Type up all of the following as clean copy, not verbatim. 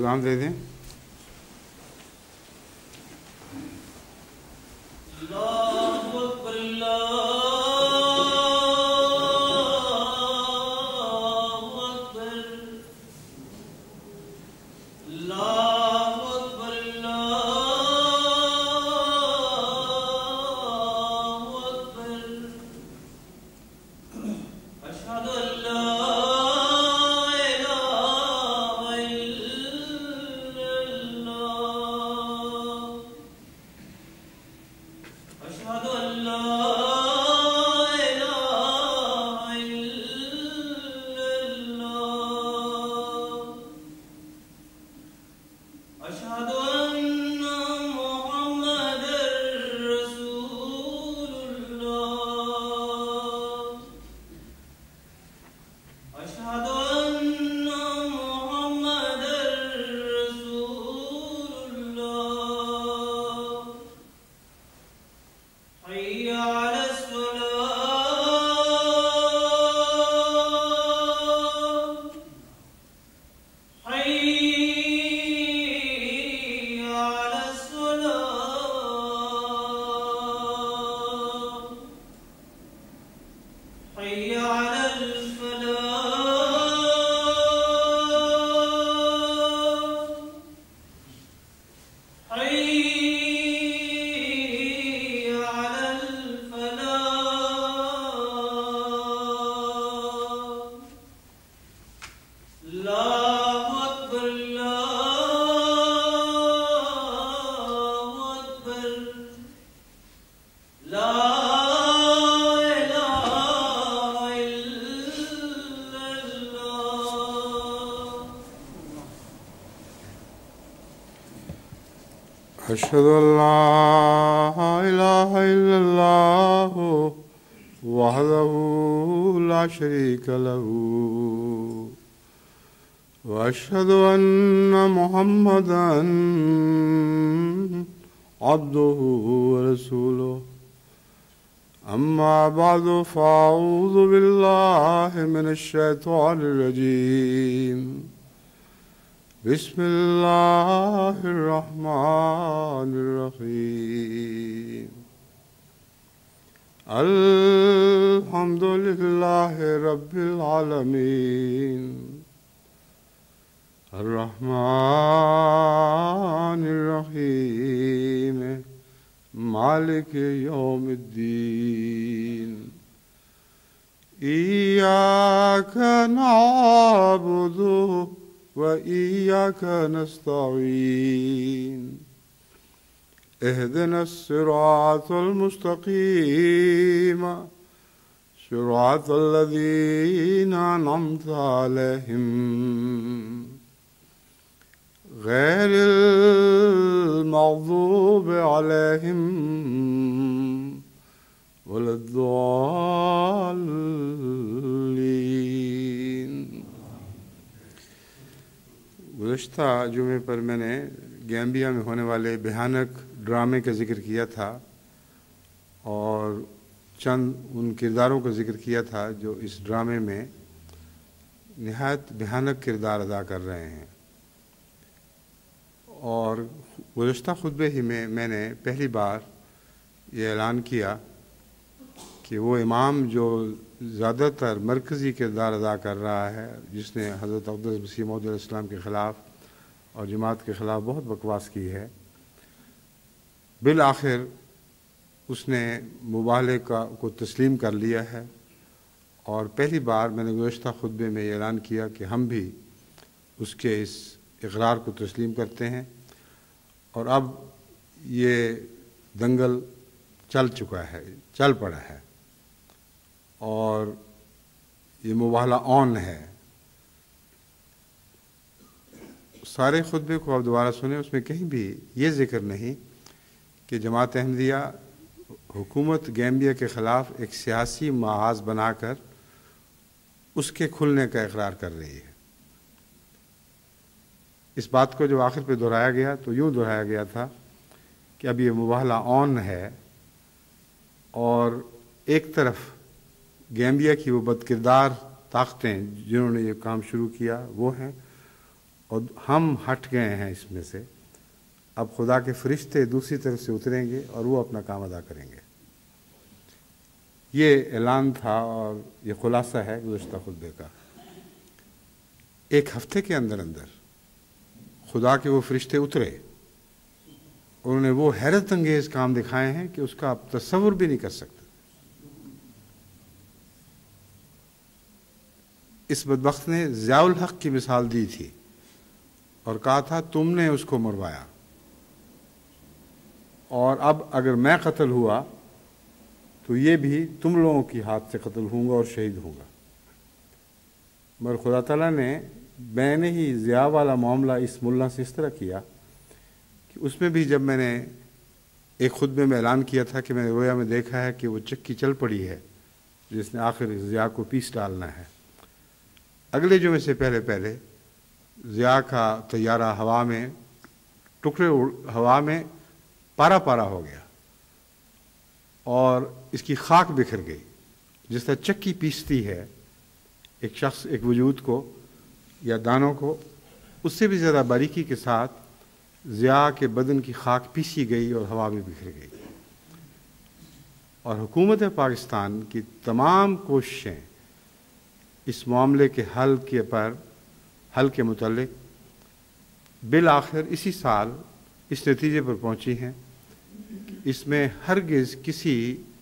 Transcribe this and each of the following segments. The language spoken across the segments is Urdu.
پیغام دے دیں. أشهد أن لا إله إلا الله وحده لا شريك له وأشهد أن محمدا عبده ورسوله أما بعد فأعوذ بالله من الشيطان الرجيم بسم الله الرحمن الرحيم الحمد لله رب العالمين الرحمن الرحيم مالك يوم الدين إياك نعبد وإياك نستعين اهدنا الصراط المستقيم صراط الذين أنعمت عليهم غير المغضوب عليهم ولا الضالين. گزشتہ جمعے پر میں نے گیمبیا میں ہونے والے بھیانک ڈرامے کا ذکر کیا تھا اور چند ان کرداروں کا ذکر کیا تھا جو اس ڈرامے میں نہایت بھیانک کردار ادا کر رہے ہیں. اور گزشتہ خطبے ہی میں نے پہلی بار یہ اعلان کیا کہ وہ امام جو زیادہ تر مرکزی کردار ادا کر رہا ہے، جس نے حضرت اقدس مسیح موعود علیہ السلام کے خلاف اور جماعت کے خلاف بہت بکواس کی ہے، بالآخر اس نے مباہلے کو تسلیم کر لیا ہے. اور پہلی بار میں نے گزشتہ خطبے میں یہ اعلان کیا کہ ہم بھی اس کے اس اقرار کو تسلیم کرتے ہیں، اور اب یہ دنگل چل چکا ہے، چل پڑا ہے، اور یہ مباہلہ آن ہے. سارے خطبے کو آپ دوبارہ سنیں، اس میں کہیں بھی یہ ذکر نہیں کہ جماعت احمدیہ حکومت گیمبیا کے خلاف ایک سیاسی محاذ بنا کر اس کے کھلنے کا اقرار کر رہی ہے. اس بات کو جو آخر پہ دہرایا گیا تو یوں دہرایا گیا تھا کہ اب یہ مباہلہ آن ہے، اور ایک طرف گیمبیا کی وہ بدکردار طاقتیں جنہوں نے یہ کام شروع کیا وہ ہیں، اور ہم ہٹ گئے ہیں اس میں سے، اب خدا کے فرشتے دوسری طرف سے اتریں گے اور وہ اپنا کام ادا کریں گے۔ یہ اعلان تھا اور یہ خلاصہ ہے گزشتہ خطبے کا۔ ایک ہفتے کے اندر خدا کے وہ فرشتے اترے، انہوں نے وہ حیرت انگیز کام دکھائے ہیں کہ اس کا آپ تصور بھی نہیں کر سکتے۔ اس بدبخت نے ضیاء الحق کی مثال دی تھی اور کہا تھا تم نے اس کو مروایا، اور اب اگر میں قتل ہوا تو یہ بھی تم لوگوں کی ہاتھ سے قتل ہوں گا اور شہید ہوں گا۔ مگر خدا تعالیٰ نے میں نے ہی ضیاء والا معاملہ اس ملا سے اس طرح کیا کہ اس میں بھی جب میں نے ایک خطبے میں اعلان کیا تھا کہ میں نے رویا میں دیکھا ہے کہ وہ چکی چل پڑی ہے جس نے آخر ضیاء کو پیس ڈالنا ہے، اگلے جمعے سے پہلے ضیاء کا طیارہ ہوا میں ٹکڑے ہوا میں پارا پارا ہو گیا اور اس کی خاک بکھر گئی۔ جس طرح چکی پیستی ہے ایک شخص ایک وجود کو یا دانوں کو، اس سے بھی زیادہ باریکی کے ساتھ ضیاء کے بدن کی خاک پیسی گئی اور ہوا میں بکھر گئی۔ اور حکومت پاکستان کی تمام کوششیں اس معاملے کے حل کے متعلق بالآخر اسی سال اس نتیجے پر پہنچی ہیں کہ اس میں ہرگز کسی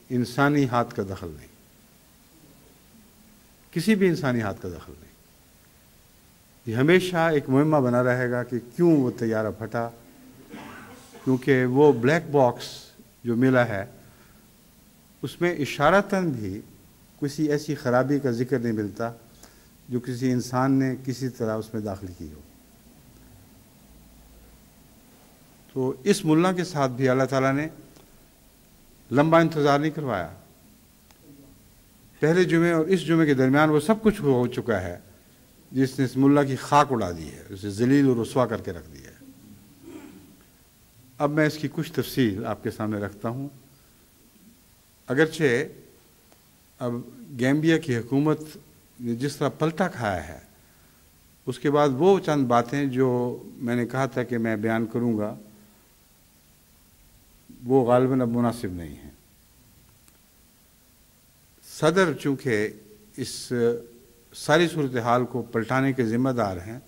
انسانی ہاتھ کا دخل نہیں، کسی بھی انسانی ہاتھ کا دخل نہیں۔ یہ ہمیشہ ایک مہمہ بنا رہے گا کہ کیوں وہ طیارہ پھٹا، کیونکہ وہ بلیک باکس جو ملا ہے اس میں اشارتاً بھی کسی ایسی خرابی کا ذکر نہیں ملتا جو کسی انسان نے کسی طرح اس میں داخل کی ہو۔ تو اس ملا کے ساتھ بھی اللہ تعالیٰ نے لمبا انتظار نہیں کروایا۔ پہلے جمعے اور اس جمعے کے درمیان وہ سب کچھ ہو چکا ہے جس نے اس ملا کی خاک اڑا دی ہے، اسے ذلیل اور رسوا کر کے رکھ دیا ہے۔ اب میں اس کی کچھ تفصیل آپ کے سامنے رکھتا ہوں۔ اگرچہ اب گیمبیا کی حکومت نے جس طرح پلٹا کھایا ہے، اس کے بعد وہ چند باتیں جو میں نے کہا تھا کہ میں بیان کروں گا وہ غالباً اب مناسب نہیں ہیں۔ صدر چونکہ اس ساری صورتحال کو پلٹانے کے ذمہ دار ہیں،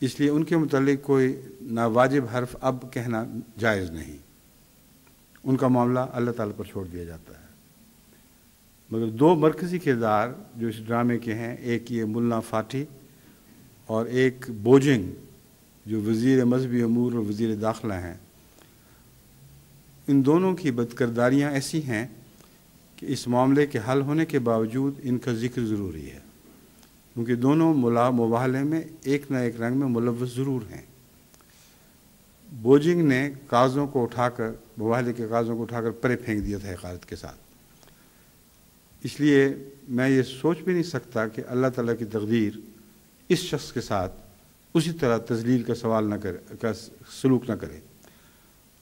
اس لیے ان کے متعلق کوئی ناواجب حرف اب کہنا جائز نہیں، ان کا معاملہ اللہ تعالیٰ پر چھوڑ دیا جاتا ہے۔ مگر دو مرکزی کردار جو اس ڈرامے کے ہیں، ایک یہ ملا فاٹی اور ایک بوجنگ جو وزیر مذہبی امور اور وزیر داخلہ ہیں، ان دونوں کی بدکرداریاں ایسی ہیں کہ اس معاملے کے حل ہونے کے باوجود ان کا ذکر ضروری ہے، کیونکہ دونوں مباحلے میں ایک نہ ایک رنگ میں ملوث ضرور ہیں۔ بوجنگ نے کاغذوں کو اٹھا کر مباحلے کے کاغذوں کو اٹھا کر پرے پھینک دیا تھا حقارت کے ساتھ۔ اس لیے میں یہ سوچ بھی نہیں سکتا کہ اللہ تعالیٰ کی تقدیر اس شخص کے ساتھ اسی طرح تذلیل کا سلوک نہ کرے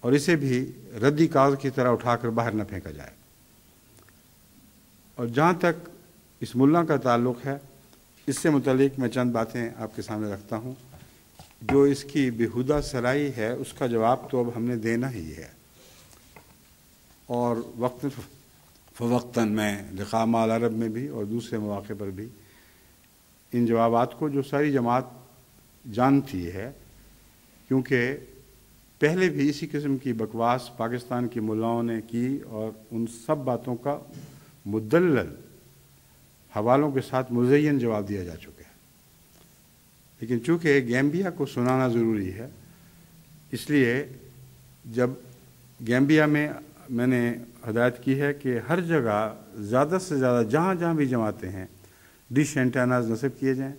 اور اسے بھی ردی کاغذ کی طرح اٹھا کر باہر نہ پھینکا جائے۔ اور جہاں تک اس ملا کا تعلق ہے، اس سے متعلق میں چند باتیں آپ کے سامنے رکھتا ہوں۔ جو اس کی بیہودہ سرائی ہے اس کا جواب تو اب ہم نے دینا ہی ہے، اور وقت فوقتاً میں لقاء مع العرب میں بھی اور دوسرے مواقع پر بھی ان جوابات کو جو ساری جماعت جانتی ہے، کیونکہ پہلے بھی اسی قسم کی بکواس پاکستان کی ملاؤں نے کی اور ان سب باتوں کا مدلل حوالوں کے ساتھ مزین جواب دیا جا چکا ہے۔ لیکن چونکہ گیمبیا کو سنانا ضروری ہے، اس لیے جب گیمبیا میں نے ہدایت کی ہے کہ ہر جگہ زیادہ سے زیادہ جہاں جہاں بھی جماعتیں ہیں ڈش اینٹیناز نصب کیے جائیں،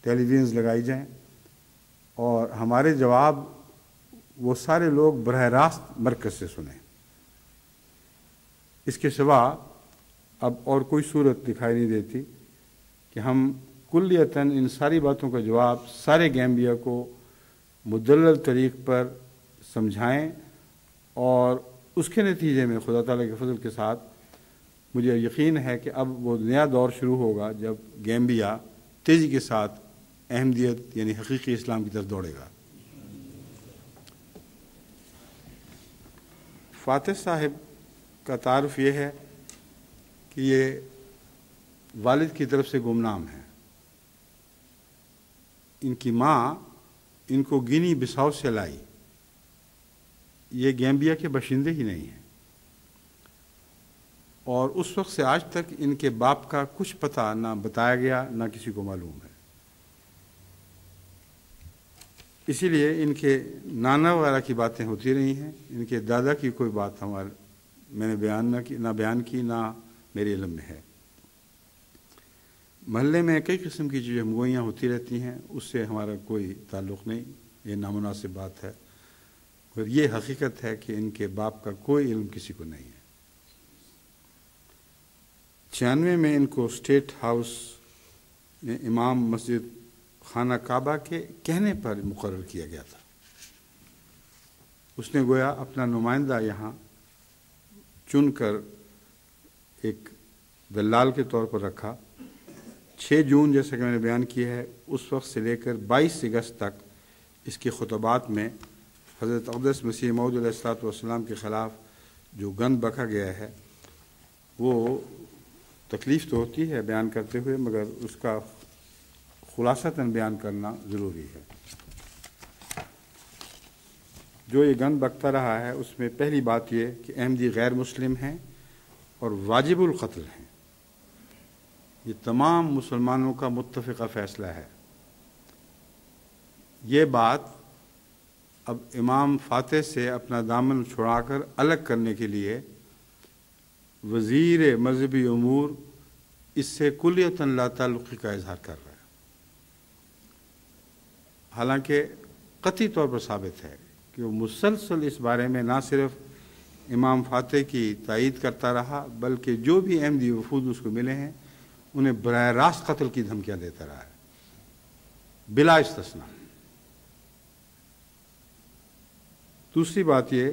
ٹیلی ویژنز لگائی جائیں، اور ہمارے جواب وہ سارے لوگ براہ راست مرکز سے سنیں۔ اس کے سوا اب اور کوئی صورت دکھائی نہیں دیتی کہ ہم کلیتاً ان ساری باتوں کا جواب سارے گیمبیا کو مدلل طریق پر سمجھائیں، اور اس کے نتیجے میں خدا تعالیٰ کے فضل کے ساتھ مجھے یقین ہے کہ اب وہ نیا دور شروع ہوگا جب گیمبیا تیزی کے ساتھ احمدیت یعنی حقیقی اسلام کی طرف دوڑے گا۔ فاتح صاحب کا تعارف یہ ہے کہ یہ والد کی طرف سے گمنام ہے۔ ان کی ماں ان کو گینی بساؤ سے لائی، یہ گیمبیا کے باشندے ہی نہیں ہیں، اور اس وقت سے آج تک ان کے باپ کا کچھ پتہ نہ بتایا گیا نہ کسی کو معلوم ہے۔ اسی لیے ان کے نانا وغیرہ کی باتیں ہوتی رہی ہیں، ان کے دادا کی کوئی بات میں نے بیان کی نہ میرے علم میں ہے۔ محلے میں کئی قسم کی جو ہمگوئیاں ہوتی رہتی ہیں، اس سے ہمارا کوئی تعلق نہیں، یہ نامناسب بات ہے، اور یہ حقیقت ہے کہ ان کے باپ کا کوئی علم کسی کو نہیں ہے۔ 96 میں ان کو اسٹیٹ ہاؤس میں امام مسجد خانہ کعبہ کے کہنے پر مقرر کیا گیا تھا۔ اس نے گویا اپنا نمائندہ یہاں چن کر ایک دلال کے طور پر رکھا۔ 6 جون جیسا کہ میں نے بیان کیا ہے، اس وقت سے لے کر 22 اگست تک اس کے خطبات میں حضرت اقدس مسیح موعود علیہ السلام کے خلاف جو گند بکا گیا ہے، وہ تکلیف تو ہوتی ہے بیان کرتے ہوئے، مگر اس کا خلاصتاً بیان کرنا ضروری ہے۔ جو یہ گند بکتا رہا ہے، اس میں پہلی بات یہ کہ احمدی غیر مسلم ہیں اور واجب القتل ہیں۔ یہ تمام مسلمانوں کا متفقہ فیصلہ ہے۔ یہ بات اب امام فاتح سے اپنا دامن چھڑا کر الگ کرنے کے لیے وزیر مذہبی امور اس سے کلیتاً لا تعلقی کا اظہار کر رہا ہے، حالانکہ قطعی طور پر ثابت ہے کہ وہ مسلسل اس بارے میں نہ صرف امام فاتح کی تائید کرتا رہا، بلکہ جو بھی احمدی وفود اس کو ملے ہیں انہیں براہ راست قتل کی دھمکیاں دیتا رہا ہے، بلا استثناء۔ دوسری بات یہ،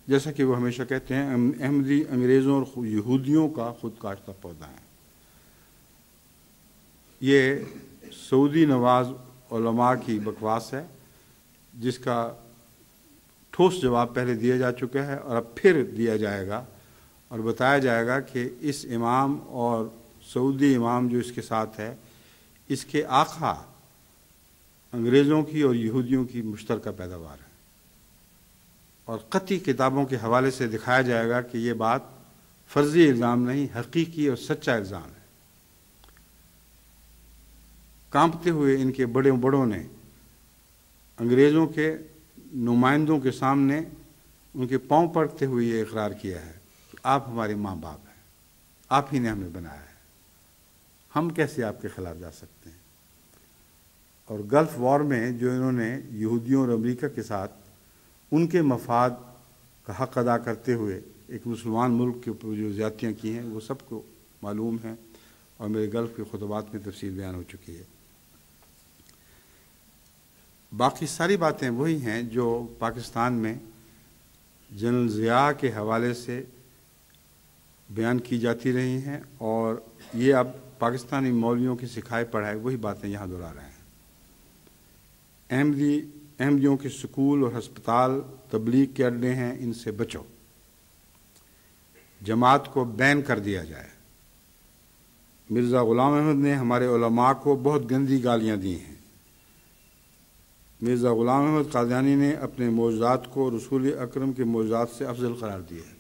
جیسا کہ وہ ہمیشہ کہتے ہیں، احمدی انگریزوں اور یہودیوں کا خود کاشتہ پودا ہے۔ یہ سعودی نواز علماء کی بکواس ہے، جس کا ٹھوس جواب پہلے دیا جا چکا ہے اور اب پھر دیا جائے گا، اور بتایا جائے گا کہ اس امام اور سعودی امام جو اس کے ساتھ ہے، اس کے آقا انگریزوں کی اور یہودیوں کی مشترکہ پیداوار ہے، اور قطعی کتابوں کے حوالے سے دکھایا جائے گا کہ یہ بات فرضی الزام نہیں، حقیقی اور سچا الزام ہے۔ کانپتے ہوئے ان کے بڑوں نے انگریزوں کے نمائندوں کے سامنے ان کے پاؤں پڑتے ہوئے یہ اقرار کیا ہے کہ آپ ہمارے ماں باپ ہیں، آپ ہی نے ہمیں بنایا ہے، ہم کیسے آپ کے خلاف جا سکتے ہیں۔ اور گلف وار میں جو انہوں نے یہودیوں اور امریکہ کے ساتھ ان کے مفاد کا حق ادا کرتے ہوئے ایک مسلمان ملک کے اوپر جو زیادتیاں کی ہیں، وہ سب کو معلوم ہیں، اور میرے گلف کے خطبات میں تفصیل بیان ہو چکی ہے۔ باقی ساری باتیں وہی ہیں جو پاکستان میں جنرل ضیاء کے حوالے سے بیان کی جاتی رہی ہیں، اور یہ اب پاکستانی مولویوں کی سکھائے پڑھائے وہی باتیں یہاں دہرا رہے ہیں۔ احمدیوں کے سکول اور ہسپتال تبلیغ کے اڈے ہیں، ان سے بچو، جماعت کو بین کر دیا جائے۔ مرزا غلام احمد نے ہمارے علماء کو بہت گندی گالیاں دی ہیں۔ مرزا غلام احمد قادیانی نے اپنے معجزات کو رسول اکرم کے معجزات سے افضل قرار دیا ہے۔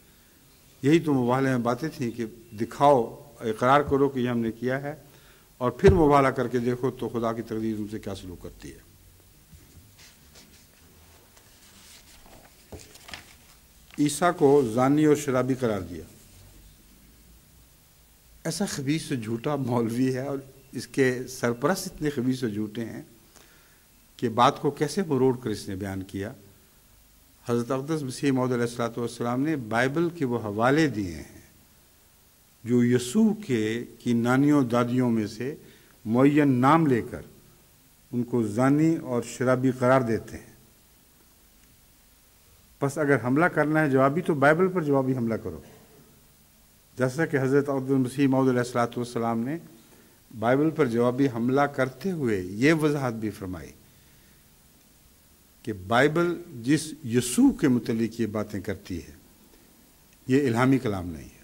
یہی تو مباہلے میں باتیں تھیں کہ دکھاؤ، اقرار کرو کہ یہ ہم نے کیا ہے، اور پھر مباہلہ کر کے دیکھو تو خدا کی تقدیر ان سے کیا سلوک کرتی ہے۔ عیسیٰ کو زانی اور شرابی قرار دیا۔ ایسا خبیث و جھوٹا مولوی ہے، اور اس کے سرپرست اتنے خبیث و جھوٹے ہیں کہ بات کو کیسے مروڑ کر اس نے بیان کیا۔ حضرت اقدس مسیح موعود علیہ السلام نے بائبل کے وہ حوالے دیے ہیں جو یسوع کی نانیوں دادیوں میں سے معین نام لے کر ان کو زانی اور شرابی قرار دیتے ہیں۔ بس اگر حملہ کرنا ہے جوابی، تو بائبل پر جوابی حملہ کرو، جیسا کہ حضرت اقدس مسیح موعود علیہ السلام نے بائبل پر جوابی حملہ کرتے ہوئے یہ وضاحت بھی فرمائی کہ بائبل جس یسوع کے متعلق یہ باتیں کرتی ہے یہ الہامی کلام نہیں ہے،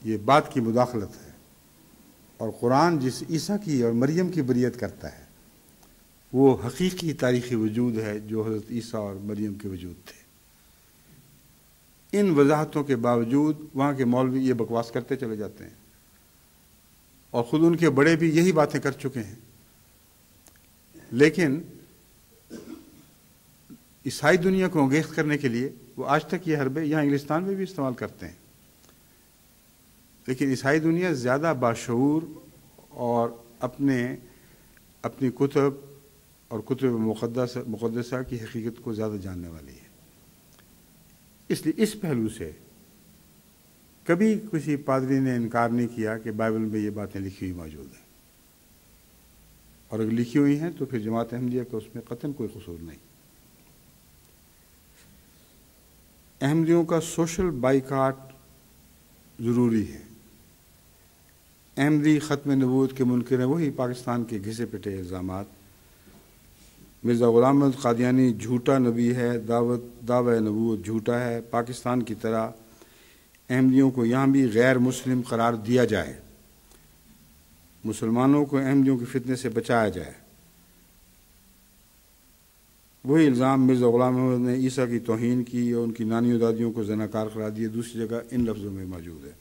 یہ بات کی مداخلت ہے، اور قرآن جس عیسیٰ کی اور مریم کی بریت کرتا ہے وہ حقیقی تاریخی وجود ہے جو حضرت عیسیٰ اور مریم کے وجود تھے۔ ان وضاحتوں کے باوجود وہاں کے مولوی یہ بکواس کرتے چلے جاتے ہیں، اور خود ان کے بڑے بھی یہی باتیں کر چکے ہیں، لیکن عیسائی دنیا کو انگیخت کرنے کے لیے وہ آج تک یہ حربے یہاں انگلستان میں بھی استعمال کرتے ہیں۔ لیکن عیسائی دنیا زیادہ باشعور اور اپنی کتب اور کتب مقدسہ کی حقیقت کو زیادہ جاننے والی ہے، اس لیے اس پہلو سے کبھی کسی پادری نے انکار نہیں کیا کہ بائبل میں یہ باتیں لکھی ہوئی موجود ہیں، اور اگر لکھی ہوئی ہیں تو پھر جماعت احمدیہ کا اس میں قطعاً کوئی قصور نہیں۔ احمدیوں کا سوشل بائیکاٹ ضروری ہے۔ احمدی ختم نبوت کے منکر ہیں وہی پاکستان کے گھسے پٹے الزامات۔ مرزا غلام احمد قادیانی جھوٹا نبی ہے، دعوی نبوت جھوٹا ہے، پاکستان کی طرح احمدیوں کو یہاں بھی غیر مسلم قرار دیا جائے، مسلمانوں کو احمدیوں کے فتنے سے بچایا جائے۔ وہی الزام مرزا غلام احمد نے عیسیٰ کی توہین کی اور ان کی نانیوں دادیوں کو زناکار قرار دیا دوسری جگہ ان لفظوں میں موجود ہے۔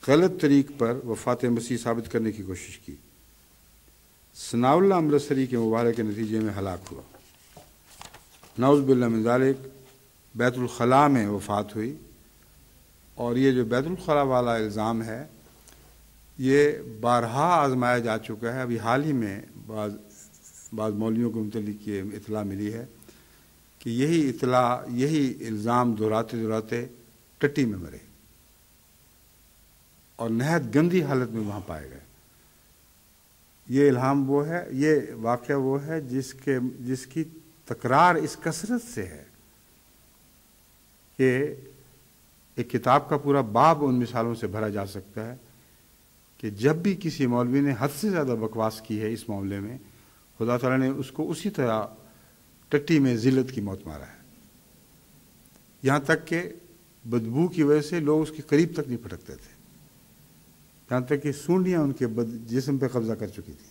غلط طریق پر وفات مسیح ثابت کرنے کی کوشش کی۔ ثناء اللہ امرتسری کے مباہلے کے نتیجے میں ہلاک ہوا، نعوذ باللہ من ذالک، بیت الخلاء میں وفات ہوئی۔ اور یہ جو بیت الخلاء والا الزام ہے یہ بارہا آزمایا جا چکا ہے۔ ابھی حال ہی میں بعض مولویوں کو متعلق یہ اطلاع ملی ہے کہ یہی الزام دہراتے ٹٹی میں مرے اور نہایت گندی حالت میں وہاں پائے گئے۔ یہ واقعہ وہ ہے جس کی تکرار اس کثرت سے ہے کہ ایک کتاب کا پورا باب ان مثالوں سے بھرا جا سکتا ہے کہ جب بھی کسی مولوی نے حد سے زیادہ بکواس کی ہے اس معاملے میں، خدا تعالیٰ نے اس کو اسی طرح ٹٹی میں ذلت کی موت مارا ہے، یہاں تک کہ بدبو کی وجہ سے لوگ اس کے قریب تک نہیں پھٹکتے تھے، یہاں تک کہ سونڈیاں ان کے جسم پہ قبضہ کر چکی تھی۔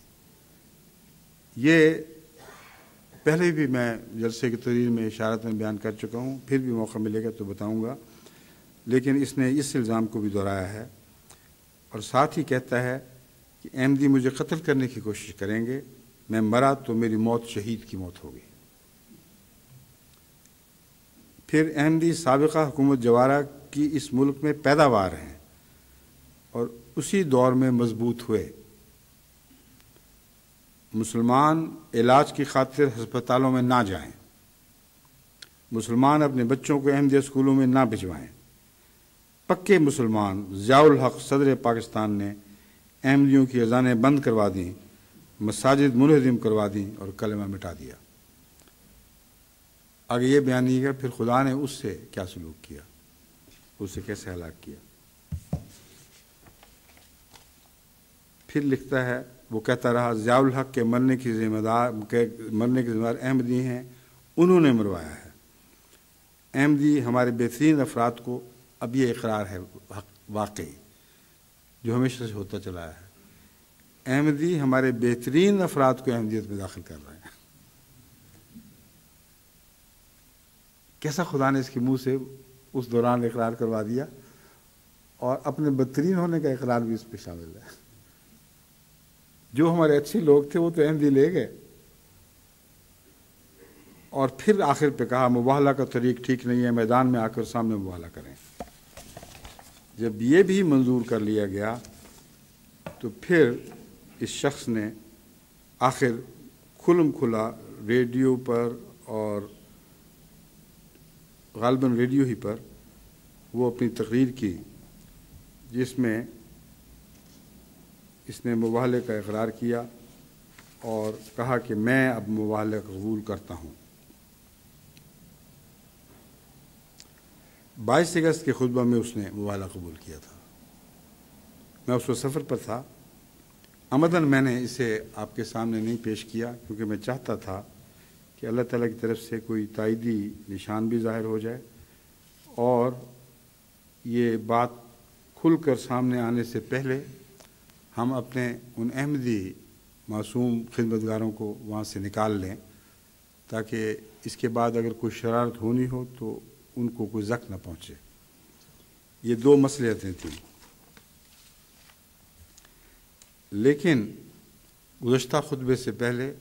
یہ پہلے بھی میں جلسے کی تقریر میں اشارتاً بیان کر چکا ہوں، پھر بھی موقع ملے گا تو بتاؤں گا، لیکن اس نے اس الزام کو بھی دہرایا ہے اور ساتھ ہی کہتا ہے کہ احمدی مجھے قتل کرنے کی کوشش کریں گے، میں مرا تو میری موت شہید کی موت ہوگی۔ پھر احمدی سابقہ حکومت جوارہ کی اس ملک میں پیداوار ہیں اور اسی دور میں مضبوط ہوئے۔ مسلمان علاج کی خاطر ہسپتالوں میں نہ جائیں، مسلمان اپنے بچوں کو احمدیہ اسکولوں میں نہ بھجوائیں۔ پکے مسلمان ضیاء الحق صدر پاکستان نے احمدیوں کی اذانیں بند کروا دیں، مساجد منہدم کروا دیں اور کلمہ مٹا دیا۔ آگے یہ بیان نہیں گیا پھر خدا نے اس سے کیا سلوک کیا، اسے کیسے ہلاک کیا۔ پھر لکھتا ہے، وہ کہتا رہا ضیاء الحق کے مرنے کے ذمہ دار احمدی ہیں، انہوں نے مروایا ہے۔ احمدی ہمارے بہترین افراد کو، اب یہ اقرار ہے واقعی جو ہمیشہ سے ہوتا چلا ہے، احمدی ہمارے بہترین افراد کو احمدیت میں داخل کر رہے ہیں۔ کیسا خدا نے اس کے منہ سے اس دوران اقرار کروا دیا، اور اپنے بدترین ہونے کا اقرار بھی اس پہ شامل ہے۔ جو ہمارے اچھے لوگ تھے وہ تو احمدی لے گئے، اور پھر آخر پہ کہا مباہلہ کا طریق ٹھیک نہیں ہے، میدان میں آ کر سامنے مباہلہ کریں۔ جب یہ بھی منظور کر لیا گیا تو پھر اس شخص نے آخر کھلم کھلا ریڈیو پر، اور غالباً ریڈیو ہی پر، وہ اپنی تقریر کی جس میں اس نے مباہلے کا اقرار کیا اور کہا کہ میں اب مباہلہ قبول کرتا ہوں۔ 22 اگست کے خطبہ میں اس نے مباہلہ قبول کیا تھا۔ میں اس وقت سفر پر تھا. عمداً میں نے اسے آپ کے سامنے نہیں پیش کیا کیونکہ میں چاہتا تھا کہ اللہ تعالیٰ کی طرف سے کوئی تائیدی نشان بھی ظاہر ہو جائے اور یہ بات کھل کر سامنے آنے سے پہلے ہم اپنے ان احمدی معصوم خدمتگاروں کو وہاں سے نکال لیں تاکہ اس کے بعد اگر کوئی شرارت ہونی ہو تو ان کو کوئی زخم نہ پہنچے. یہ دو مصلحتیں تھیں. لیکن گزشتہ خطبے سے پہلے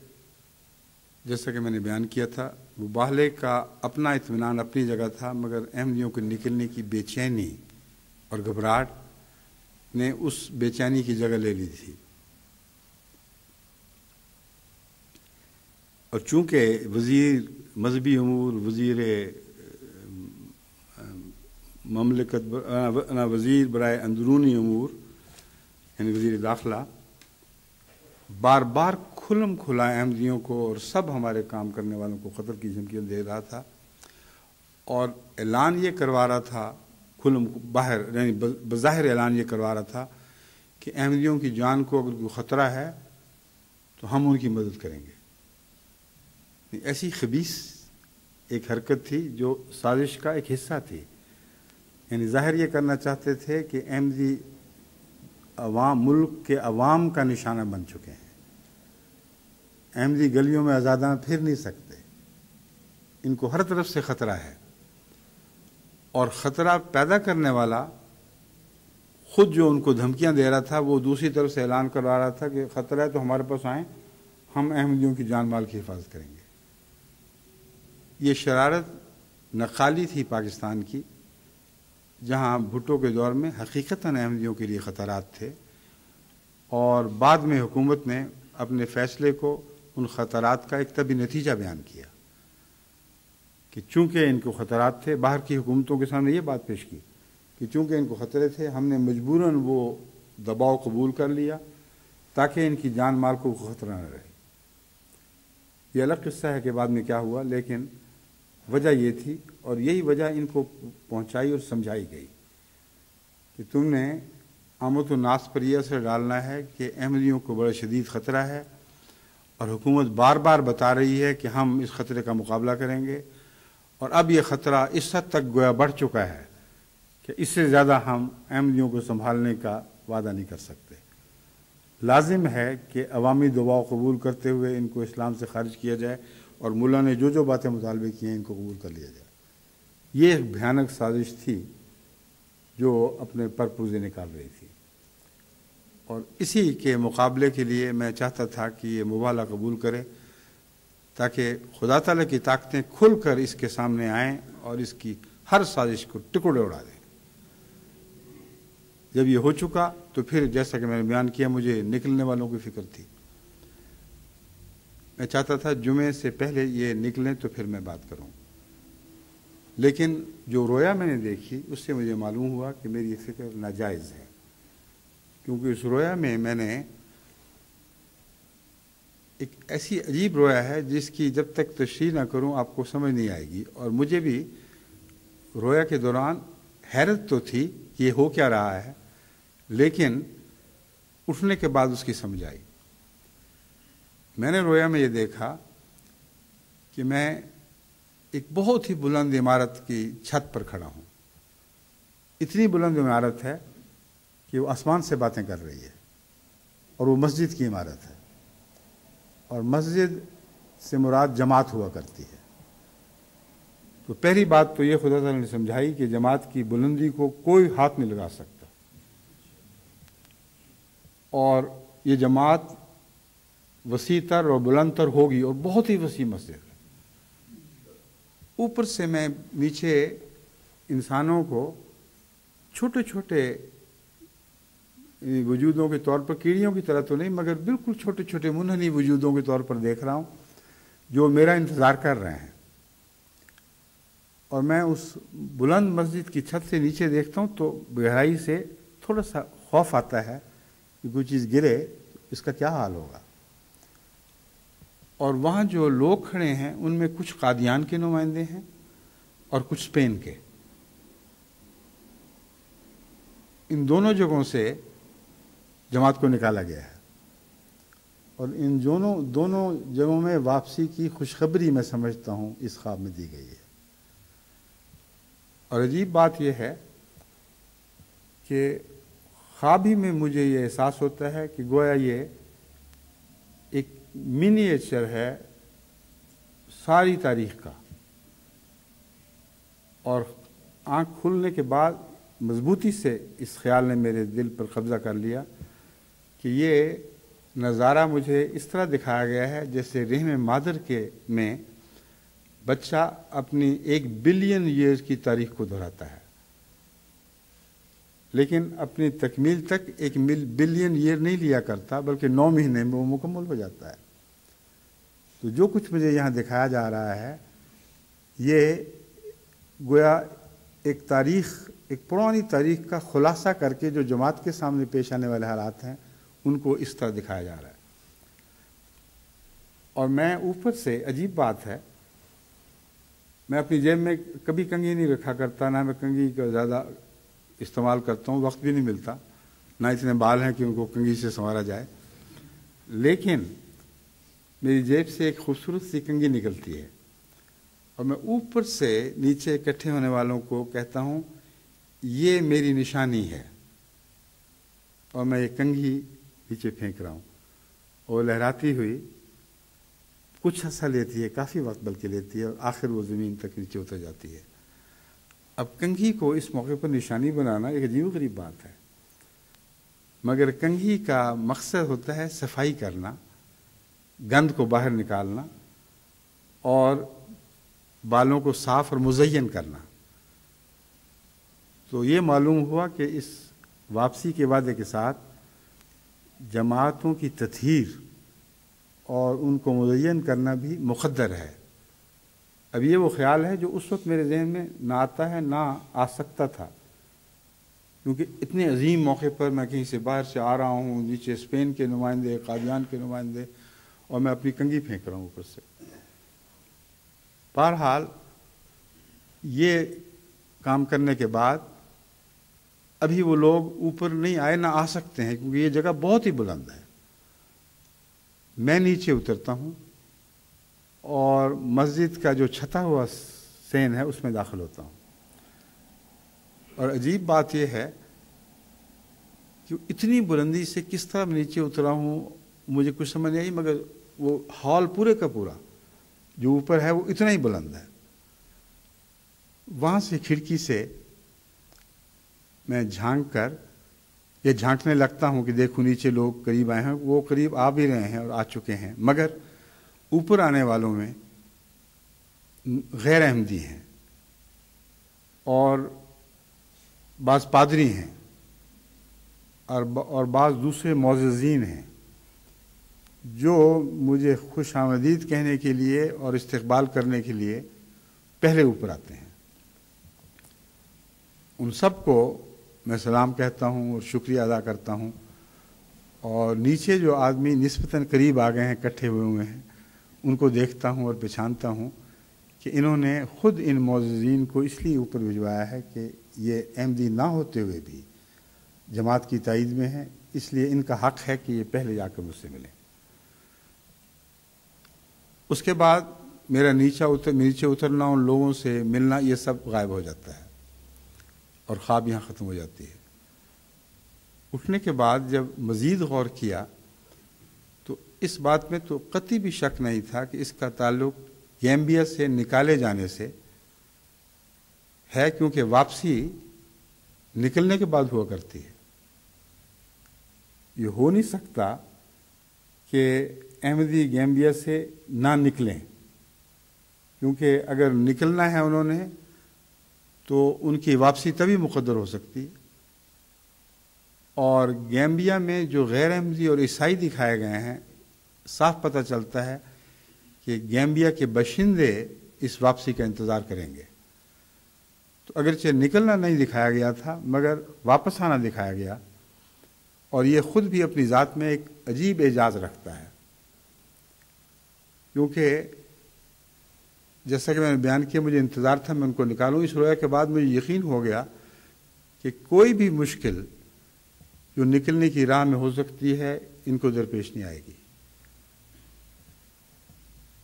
جیسا کہ میں نے بیان کیا تھا مباہلے کا اپنا اطمینان اپنی جگہ تھا مگر احمدیوں کے نکلنے کی بے چینی اور گھبراہٹ نے اس بے چینی کی جگہ لے لی تھی. اور چونکہ وزیر مذہبی امور وزیر مملکت وزیر برائے اندرونی امور یعنی وزیر داخلہ بار بار کھلم کھلا احمدیوں کو اور سب ہمارے کام کرنے والوں کو خطر کی دھمکیاں دے رہا تھا اور اعلان یہ کروا رہا تھا باہر یعنی بظاہر اعلان یہ کروا رہا تھا کہ احمدیوں کی جان کو اگر کوئی خطرہ ہے تو ہم ان کی مدد کریں گے. ایسی خبیث ایک حرکت تھی جو سازش کا ایک حصہ تھی. یعنی ظاہر یہ کرنا چاہتے تھے کہ احمدی عوام ملک کے عوام کا نشانہ بن چکے ہیں. احمدی گلیوں میں آزادانہ پھر نہیں سکتے. ان کو ہر طرف سے خطرہ ہے اور خطرہ پیدا کرنے والا خود جو ان کو دھمکیاں دے رہا تھا وہ دوسری طرف سے اعلان کروا رہا تھا کہ خطرہ ہے تو ہمارے پاس آئیں ہم احمدیوں کی جان مال کی حفاظت کریں گے. یہ شرارت نقالی تھی پاکستان کی جہاں بھٹو کے دور میں حقیقتاً احمدیوں کے لیے خطرات تھے اور بعد میں حکومت نے اپنے فیصلے کو ان خطرات کا ایک طبی نتیجہ بیان کیا کہ چونکہ ان کو خطرات تھے باہر کی حکومتوں کے سامنے یہ بات پیش کی کہ چونکہ ان کو خطرے تھے ہم نے مجبوراً وہ دباؤ قبول کر لیا تاکہ ان کی جان مال کو خطرہ نہ رہے. یہ الگ قصہ ہے کہ بعد میں کیا ہوا لیکن وجہ یہ تھی اور یہی وجہ ان کو پہنچائی اور سمجھائی گئی کہ تم نے آمد و ناس پر یہ اثر ڈالنا ہے کہ احمدیوں کو بڑا شدید خطرہ ہے اور حکومت بار بار بتا رہی ہے کہ ہم اس خطرے کا مقابلہ کریں گے اور اب یہ خطرہ اس حد تک گویا بڑھ چکا ہے کہ اس سے زیادہ ہم احمدیوں کو سنبھالنے کا وعدہ نہیں کر سکتے. لازم ہے کہ عوامی دباؤ قبول کرتے ہوئے ان کو اسلام سے خارج کیا جائے اور ملا نے جو باتیں مطالبے کی ہیں ان کو قبول کر لیا جائے. یہ ایک بھیانک سازش تھی جو اپنے پرپوزے نکال رہی تھی اور اسی کے مقابلے کے لیے میں چاہتا تھا کہ یہ مباہلہ قبول کرے تاکہ خدا تعالیٰ کی طاقتیں کھل کر اس کے سامنے آئیں اور اس کی ہر سازش کو ٹکڑے اڑا دیں. جب یہ ہو چکا تو پھر جیسا کہ میں نے بیان کیا مجھے نکلنے والوں کی فکر تھی. میں چاہتا تھا جمعے سے پہلے یہ نکلیں تو پھر میں بات کروں لیکن جو رویا میں نے دیکھی اس سے مجھے معلوم ہوا کہ میری یہ فکر ناجائز ہے کیونکہ اس رویا میں نے ایک ایسی عجیب رویا ہے جس کی جب تک تشریح نہ کروں آپ کو سمجھ نہیں آئے گی اور مجھے بھی رویا کے دوران حیرت تو تھی کہ یہ ہو کیا رہا ہے لیکن اٹھنے کے بعد اس کی سمجھ آئی. میں نے رویا میں یہ دیکھا کہ میں ایک بہت ہی بلند عمارت کی چھت پر کھڑا ہوں. اتنی بلند عمارت ہے کہ وہ آسمان سے باتیں کر رہی ہے اور وہ مسجد کی عمارت ہے اور مسجد سے مراد جماعت ہوا کرتی ہے. تو پہلی بات تو یہ خدا تعالیٰ نے سمجھائی کہ جماعت کی بلندی کو کوئی ہاتھ نہیں لگا سکتا اور یہ جماعت وسیع تر اور بلند تر ہوگی اور بہت ہی وسیع مسجد ہے. اوپر سے میں نیچے انسانوں کو چھوٹے چھوٹے وجودوں کے طور پر کیڑیوں کی طرح تو نہیں مگر بالکل چھوٹے چھوٹے منحنی وجودوں کے طور پر دیکھ رہا ہوں جو میرا انتظار کر رہے ہیں اور میں اس بلند مسجد کی چھت سے نیچے دیکھتا ہوں تو گہرائی سے تھوڑا سا خوف آتا ہے کہ کوئی چیز گرے اس کا کیا حال ہوگا. اور وہاں جو لوگ کھڑے ہیں ان میں کچھ قادیان کے نمائندے ہیں اور کچھ اسپین کے. ان دونوں جگہوں سے جماعت کو نکالا گیا ہے، اور ان دونوں جگہوں میں واپسی کی خوشخبری میں سمجھتا ہوں اس خواب میں دی گئی ہے۔ اور عجیب بات یہ ہے کہ خواب ہی میں مجھے یہ احساس ہوتا ہے کہ گویا یہ ایک منیچر ہے ساری تاریخ کا، اور آنکھ کھلنے کے بعد مضبوطی سے اس خیال نے میرے دل پر قبضہ کر لیا کہ یہ نظارہ مجھے اس طرح دکھایا گیا ہے جیسے رحم مادر کے میں بچہ اپنی 1 بلین ایئرز کی تاریخ کو دہراتا ہے، لیکن اپنی تکمیل تک 1 بلین ایئر نہیں لیا کرتا، بلکہ 9 مہینے میں وہ مکمل ہو جاتا ہے۔ تو جو کچھ مجھے یہاں دکھایا جا رہا ہے یہ گویا ایک پرانی تاریخ کا خلاصہ کر کے جو جماعت کے سامنے پیش آنے والے حالات ہیں ان کو اس طرح دکھایا جا رہا ہے۔ اور میں اوپر سے، عجیب بات ہے، میں اپنی جیب میں کبھی کنگھی نہیں رکھا کرتا، نہ میں کنگھی کا زیادہ استعمال کرتا ہوں، وقت بھی نہیں ملتا، نہ اتنے بال ہیں کہ ان کو کنگھی سے سنوارا جائے، لیکن میری جیب سے ایک خوبصورت سی کنگھی نکلتی ہے، اور میں اوپر سے نیچے اکٹھے ہونے والوں کو کہتا ہوں یہ میری نشانی ہے، اور میں یہ کنگھی نیچے پھینک رہا ہوں، اور لہراتی ہوئی کچھ عرصہ لیتی ہے، کافی وقت بلکہ لیتی ہے، اور آخر وہ زمین تک نیچے اتر جاتی ہے۔ اب کنگھی کو اس موقع پر نشانی بنانا ایک عجیب و غریب بات ہے، مگر کنگھی کا مقصد ہوتا ہے صفائی کرنا، گند کو باہر نکالنا اور بالوں کو صاف اور مزین کرنا۔ تو یہ معلوم ہوا کہ اس واپسی کے وعدے کے ساتھ جماعتوں کی تطہیر اور ان کو مزین کرنا بھی مقدر ہے۔ اب یہ وہ خیال ہے جو اس وقت میرے ذہن میں نہ آتا ہے، نہ آ سکتا تھا، کیونکہ اتنے عظیم موقع پر میں کہیں سے باہر سے آ رہا ہوں، نیچے اسپین کے نمائندے، قادیان کے نمائندے، اور میں اپنی کنگھی پھینک رہا ہوں اوپر سے۔ بہرحال یہ کام کرنے کے بعد ابھی وہ لوگ اوپر نہیں آئے، نہ آ سکتے ہیں، کیونکہ یہ جگہ بہت ہی بلند ہے۔ میں نیچے اترتا ہوں اور مسجد کا جو چھتا ہوا سین ہے اس میں داخل ہوتا ہوں، اور عجیب بات یہ ہے کہ اتنی بلندی سے کس طرح میں نیچے اترا ہوں مجھے کچھ سمجھ نہیں آئی، مگر وہ ہال پورے کا پورا جو اوپر ہے وہ اتنا ہی بلند ہے۔ وہاں سے کھڑکی سے میں جھانک کر یہ جھانکنے لگتا ہوں کہ دیکھو نیچے لوگ قریب آئے ہیں، وہ قریب آ بھی رہے ہیں اور آ چکے ہیں، مگر اوپر آنے والوں میں غیر احمدی ہیں اور بعض پادری ہیں اور بعض دوسرے معززین ہیں جو مجھے خوش آمدید کہنے کے لیے اور استقبال کرنے کے لیے پہلے اوپر آتے ہیں۔ ان سب کو میں سلام کہتا ہوں اور شکریہ ادا کرتا ہوں، اور نیچے جو آدمی نسبتاً قریب آ گئے ہیں، اکٹھے ہوئے ہیں، ان کو دیکھتا ہوں اور پہچانتا ہوں کہ انہوں نے خود ان معززین کو اس لیے اوپر بھجوایا ہے کہ یہ احمدی نہ ہوتے ہوئے بھی جماعت کی تائید میں ہیں، اس لیے ان کا حق ہے کہ یہ پہلے جا کر مجھ سے ملیں۔ اس کے بعد میرا نیچے اترنا، ان لوگوں سے ملنا، یہ سب غائب ہو جاتا ہے اور خواب یہاں ختم ہو جاتی ہے۔ اٹھنے کے بعد جب مزید غور کیا تو اس بات میں تو قطعی بھی شک نہیں تھا کہ اس کا تعلق گیمبیا سے نکالے جانے سے ہے، کیونکہ واپسی نکلنے کے بعد ہوا کرتی ہے۔ یہ ہو نہیں سکتا کہ احمدی گیمبیا سے نہ نکلیں، کیونکہ اگر نکلنا ہے انہوں نے تو ان کی واپسی تبھی مقدر ہو سکتی، اور گیمبیا میں جو غیر احمدی اور عیسائی دکھائے گئے ہیں صاف پتہ چلتا ہے کہ گیمبیا کے باشندے اس واپسی کا انتظار کریں گے۔ تو اگرچہ نکلنا نہیں دکھایا گیا تھا مگر واپس آنا دکھایا گیا، اور یہ خود بھی اپنی ذات میں ایک عجیب اعجاز رکھتا ہے، کیونکہ جیسا کہ میں نے بیان کیا مجھے انتظار تھا میں ان کو نکالوں۔ اس رویا کے بعد مجھے یقین ہو گیا کہ کوئی بھی مشکل جو نکلنے کی راہ میں ہو سکتی ہے ان کو درپیش نہیں آئے گی.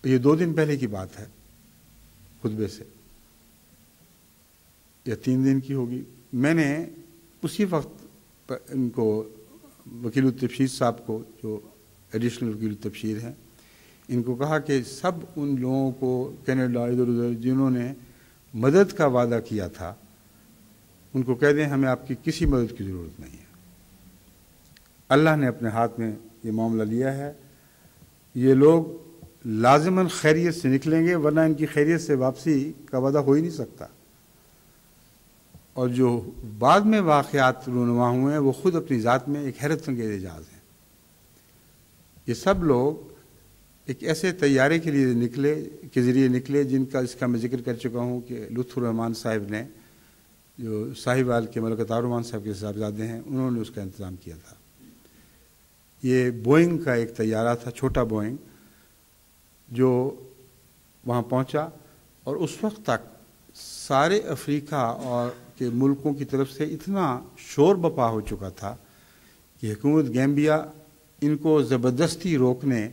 یہ 2 دن پہلے کی بات ہے خطبے سے، یا 3 دن کی ہوگی. میں نے اسی وقت ان کو وکیل التبشیر صاحب کو، جو ایڈیشنل وکیل التبشیر ہیں، ان کو کہا کہ سب ان لوگوں کو کینیڈا ادھر ادھر جنہوں نے مدد کا وعدہ کیا تھا ان کو کہہ دیں ہمیں آپ کی کسی مدد کی ضرورت نہیں ہے. اللہ نے اپنے ہاتھ میں یہ معاملہ لیا ہے. یہ لوگ لازماً خیریت سے نکلیں گے، ورنہ ان کی خیریت سے واپسی کا وعدہ ہو ہی نہیں سکتا. اور جو بعد میں واقعات رونما ہوئے ہیں وہ خود اپنی ذات میں ایک حیرت انگیز اعجاز ہیں. یہ سب لوگ ایک ایسے طیارے کے لیے ذریعے نکلے جن کا اس کا میں ذکر کر چکا ہوں کہ لطف الرحمان صاحب نے، جو ساہیوال کے ملک عطا الرحمان صاحب کے صاحبزادے ہیں، انہوں نے اس کا انتظام کیا تھا. یہ بوئنگ کا ایک طیارہ تھا، چھوٹا بوئنگ، جو وہاں پہنچا اور اس وقت تک سارے افریقہ اور کے ملکوں کی طرف سے اتنا شور بپا ہو چکا تھا کہ حکومت گیمبیا ان کو زبردستی روکنے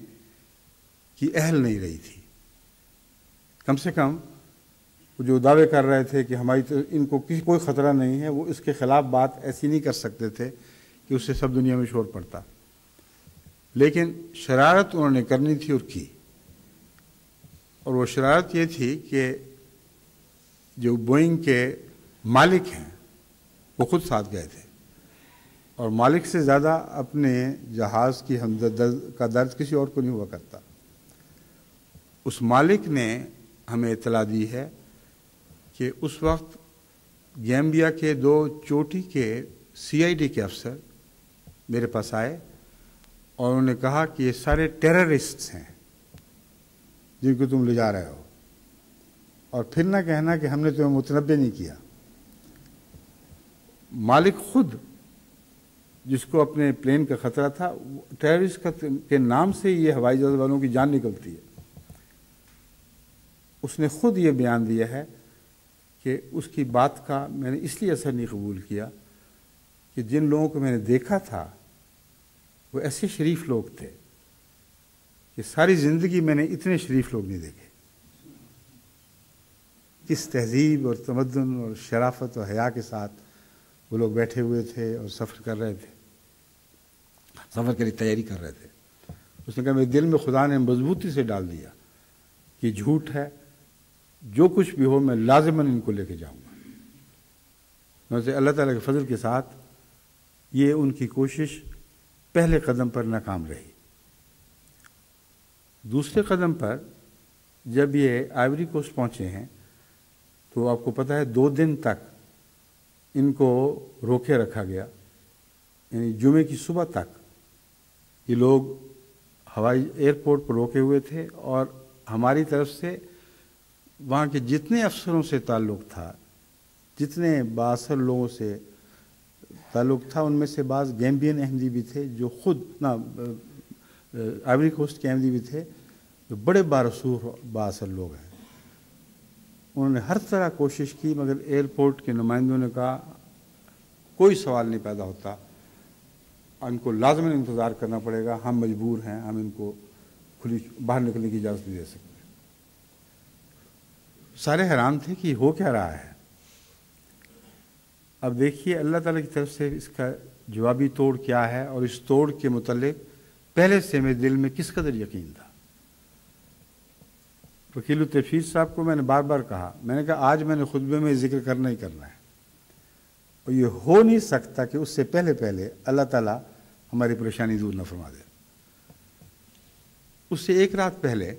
کی اہل نہیں رہی تھی. کم سے کم جو دعوے کر رہے تھے کہ ان کو کوئی خطرہ نہیں ہے، وہ اس کے خلاف بات ایسی نہیں کر سکتے تھے کہ اس سے سب دنیا میں شور پڑتا. لیکن شرارت انہوں نے کرنی تھی اور کی. اور وہ شرارت یہ تھی کہ جو بوئنگ کے مالک ہیں وہ خود ساتھ گئے تھے، اور مالک سے زیادہ اپنے جہاز کی کا درد کسی اور کو نہیں ہوا کرتا. اس مالک نے ہمیں اطلاع دی ہے کہ اس وقت گیمبیا کے 2 چوٹی کے CID کے افسر میرے پاس آئے اور انہوں نے کہا کہ یہ سارے ٹیررسٹس ہیں جن کو تم لے جا رہے ہو، اور پھر نہ کہنا کہ ہم نے تمہیں متنبع نہیں کیا. مالک خود، جس کو اپنے پلین کا خطرہ تھا، ٹیررسٹ کے نام سے یہ ہوائی جہاز والوں کی جان نکلتی ہے، اس نے خود یہ بیان دیا ہے کہ اس کی بات کا میں نے اس لیے اثر نہیں قبول کیا کہ جن لوگوں کو میں نے دیکھا تھا وہ ایسے شریف لوگ تھے کہ ساری زندگی میں نے اتنے شریف لوگ نہیں دیکھے. کس تہذیب اور تمدن اور شرافت اور حیا کے ساتھ وہ لوگ بیٹھے ہوئے تھے اور سفر کر رہے تھے، سفر کے لیے تیاری کر رہے تھے. اس نے کہا میرے دل میں خدا نے مضبوطی سے ڈال دیا کہ جھوٹ ہے، جو کچھ بھی ہو میں لازماً ان کو لے کے جاؤں گا. ویسے اللہ تعالیٰ کے فضل کے ساتھ یہ ان کی کوشش پہلے قدم پر ناکام رہی. دوسرے قدم پر جب یہ آئیوری کوسٹ پہنچے ہیں تو آپ کو پتہ ہے 2 دن تک ان کو روکے رکھا گیا. یعنی جمعے کی صبح تک یہ لوگ ہوائی ایئرپورٹ پر روکے ہوئے تھے، اور ہماری طرف سے وہاں کے جتنے افسروں سے تعلق تھا، جتنے بااثر لوگوں سے تعلق تھا، ان میں سے بعض گیمبین احمدی بھی تھے جو خود آئیوری کوسٹ کے احمدی بھی تھے، جو بڑے بارسور بااثر لوگ ہیں. انہوں نے ہر طرح کوشش کی، مگر ایئرپورٹ کے نمائندوں نے کہا کوئی سوال نہیں پیدا ہوتا، ان کو لازماً انتظار کرنا پڑے گا، ہم مجبور ہیں، ہم ان کو کھلی باہر نکلنے کی اجازت نہیں دے سکتے. سارے حیران تھے کہ ہو کیا رہا ہے. اب دیکھیے اللہ تعالیٰ کی طرف سے اس کا جوابی توڑ کیا ہے، اور اس توڑ کے متعلق پہلے سے میرے دل میں کس قدر یقین تھا. وکیل التبشیر صاحب کو میں نے بار بار کہا، میں نے کہا آج میں نے خطبے میں ذکر کرنا ہی کرنا ہے، اور یہ ہو نہیں سکتا کہ اس سے پہلے اللہ تعالیٰ ہماری پریشانی دور نہ فرما دے. اس سے 1 رات پہلے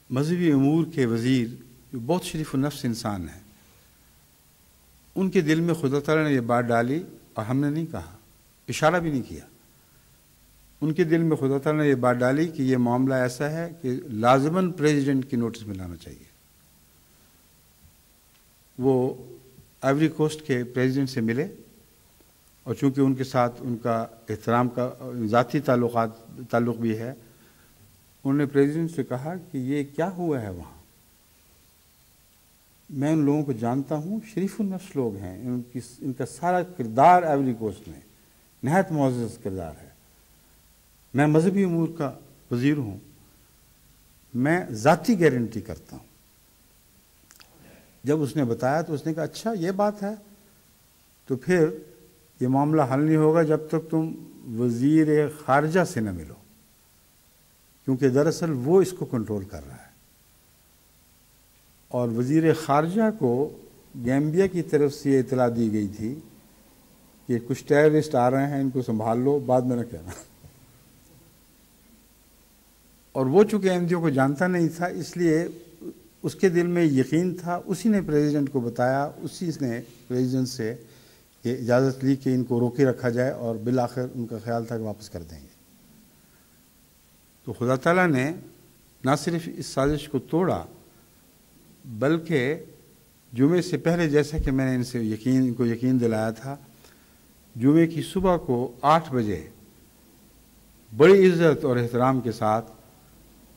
مذہبی امور کے وزیر جو بہت شریف النفس انسان ہیں، ان کے دل میں خدا تعالیٰ نے یہ بات ڈالی، اور ہم نے نہیں کہا، اشارہ بھی نہیں کیا. ان کے دل میں خدا تعالیٰ نے یہ بات ڈالی کہ یہ معاملہ ایسا ہے کہ لازماً پریزیڈنٹ کی نوٹس میں لانا چاہیے. وہ آئیوری کوسٹ کے پریزیڈنٹ سے ملے، اور چونکہ ان کے ساتھ ان کا احترام کا ذاتی تعلق بھی ہے، انہوں نے پریزیڈنٹ سے کہا کہ یہ کیا ہوا ہے وہاں، میں ان لوگوں کو جانتا ہوں، شریف النفس لوگ ہیں، ان کا سارا کردار آئیوری کوسٹ میں نہایت معزز کردار ہے۔ میں مذہبی امور کا وزیر ہوں، میں ذاتی گارنٹی کرتا ہوں۔ جب اس نے بتایا تو اس نے کہا اچھا یہ بات ہے، تو پھر یہ معاملہ حل نہیں ہوگا جب تک تم وزیر خارجہ سے نہ ملو، کیونکہ دراصل وہ اس کو کنٹرول کر رہا ہے۔ اور وزیر خارجہ کو گیمبیا کی طرف سے یہ اطلاع دی گئی تھی کہ کچھ ٹیررسٹ آ رہے ہیں، ان کو سنبھال لو، بعد میں نہ کہنا۔ اور وہ چونکہ احمدیوں کو جانتا نہیں تھا، اس لیے اس کے دل میں یقین تھا، اسی نے پریزیڈنٹ کو بتایا، اسی نے پریزیڈنٹ سے یہ اجازت لی کہ ان کو روکے رکھا جائے، اور بالآخر ان کا خیال تھا کہ واپس کر دیں گے۔ تو خدا تعالیٰ نے نہ صرف اس سازش کو توڑا، بلکہ جمعے سے پہلے، جیسا کہ میں نے ان کو یقین دلایا تھا، جمعے کی صبح کو 8 بجے بڑی عزت اور احترام کے ساتھ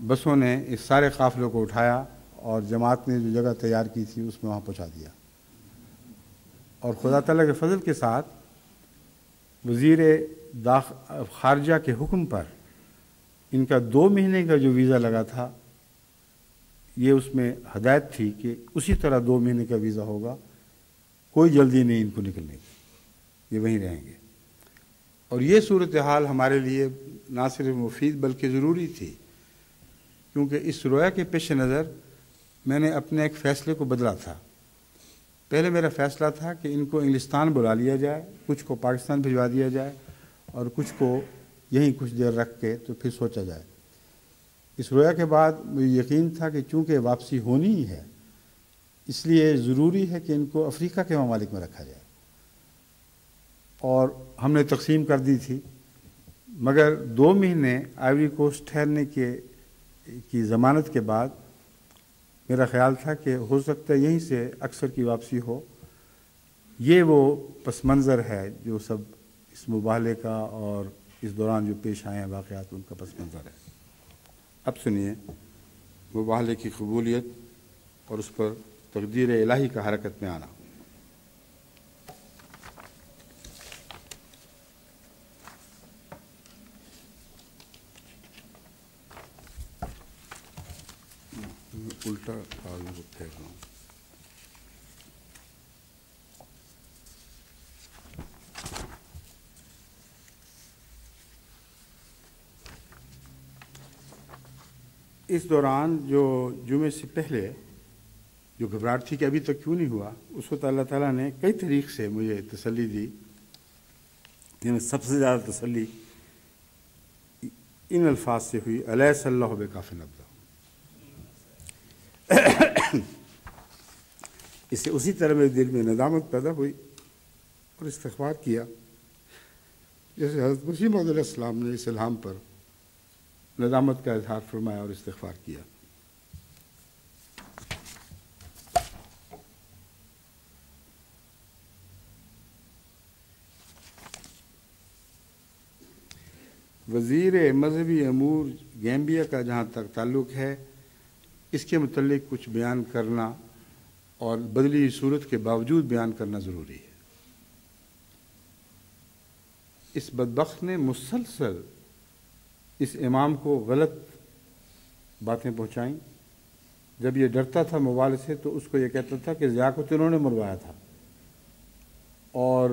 بسوں نے اس سارے قافلے کو اٹھایا اور جماعت نے جو جگہ تیار کی تھی اس میں وہاں پہنچا دیا۔ اور خدا تعالیٰ کے فضل کے ساتھ وزیر خارجہ کے حکم پر ان کا 2 مہینے کا جو ویزا لگا تھا، یہ اس میں ہدایت تھی کہ اسی طرح 2 مہینے کا ویزا ہوگا، کوئی جلدی نہیں ان کو نکلنے کی، یہ وہیں رہیں گے۔ اور یہ صورتحال ہمارے لیے نہ صرف مفید بلکہ ضروری تھی، کیونکہ اس رویا کے پیش نظر میں نے اپنے ایک فیصلے کو بدلا تھا۔ پہلے میرا فیصلہ تھا کہ ان کو انگلستان بلا لیا جائے، کچھ کو پاکستان بھجوا دیا جائے، اور کچھ کو یہیں کچھ دیر رکھ کے تو پھر سوچا جائے۔ اس رویا کے بعد مجھے یقین تھا کہ چونکہ واپسی ہونی ہی ہے، اس لیے ضروری ہے کہ ان کو افریقہ کے ممالک میں رکھا جائے۔ اور ہم نے تقسیم کر دی تھی، مگر 2 مہینے آئیوری کوسٹ ٹھہرنے کی ضمانت کے بعد میرا خیال تھا کہ ہو سکتا ہے یہیں سے اکثر کی واپسی ہو۔ یہ وہ پس منظر ہے جو سب اس مباحلے کا اور اس دوران جو پیش آئے ہیں واقعات، ان کا پس منظر ہے۔ اب سنیے مباحلے کی قبولیت اور اس پر تقدیر الہی کا حرکت میں آنا۔ الٹا کاغذ پھینک رہا ہوں۔ اس دوران جو جمعے سے پہلے جو گھبراہٹ تھی کہ ابھی تک کیوں نہیں ہوا، اس وقت اللہ تعالیٰ نے کئی طریق سے مجھے تسلی دی۔ سب سے زیادہ تسلی ان الفاظ سے ہوئی، الیس اللہ بکاف عبدہ۔ اس سے اسی طرح میرے دل میں ندامت پیدا ہوئی اور استغفار کیا، جیسے حضرت مسیح موعود علیہ السلام نے اس الہام پر ندامت کا اظہار فرمایا اور استغفار کیا۔ وزیر مذہبی امور گیمبیا کا جہاں تک تعلق ہے، اس کے متعلق کچھ بیان کرنا اور بدلی صورت کے باوجود بیان کرنا ضروری ہے۔ اس بدبخت نے مسلسل اس امام کو غلط باتیں پہنچائیں۔ جب یہ ڈرتا تھا موال سے تو اس کو یہ کہتا تھا کہ ضیاء کو تو انہوں نے مروایا تھا اور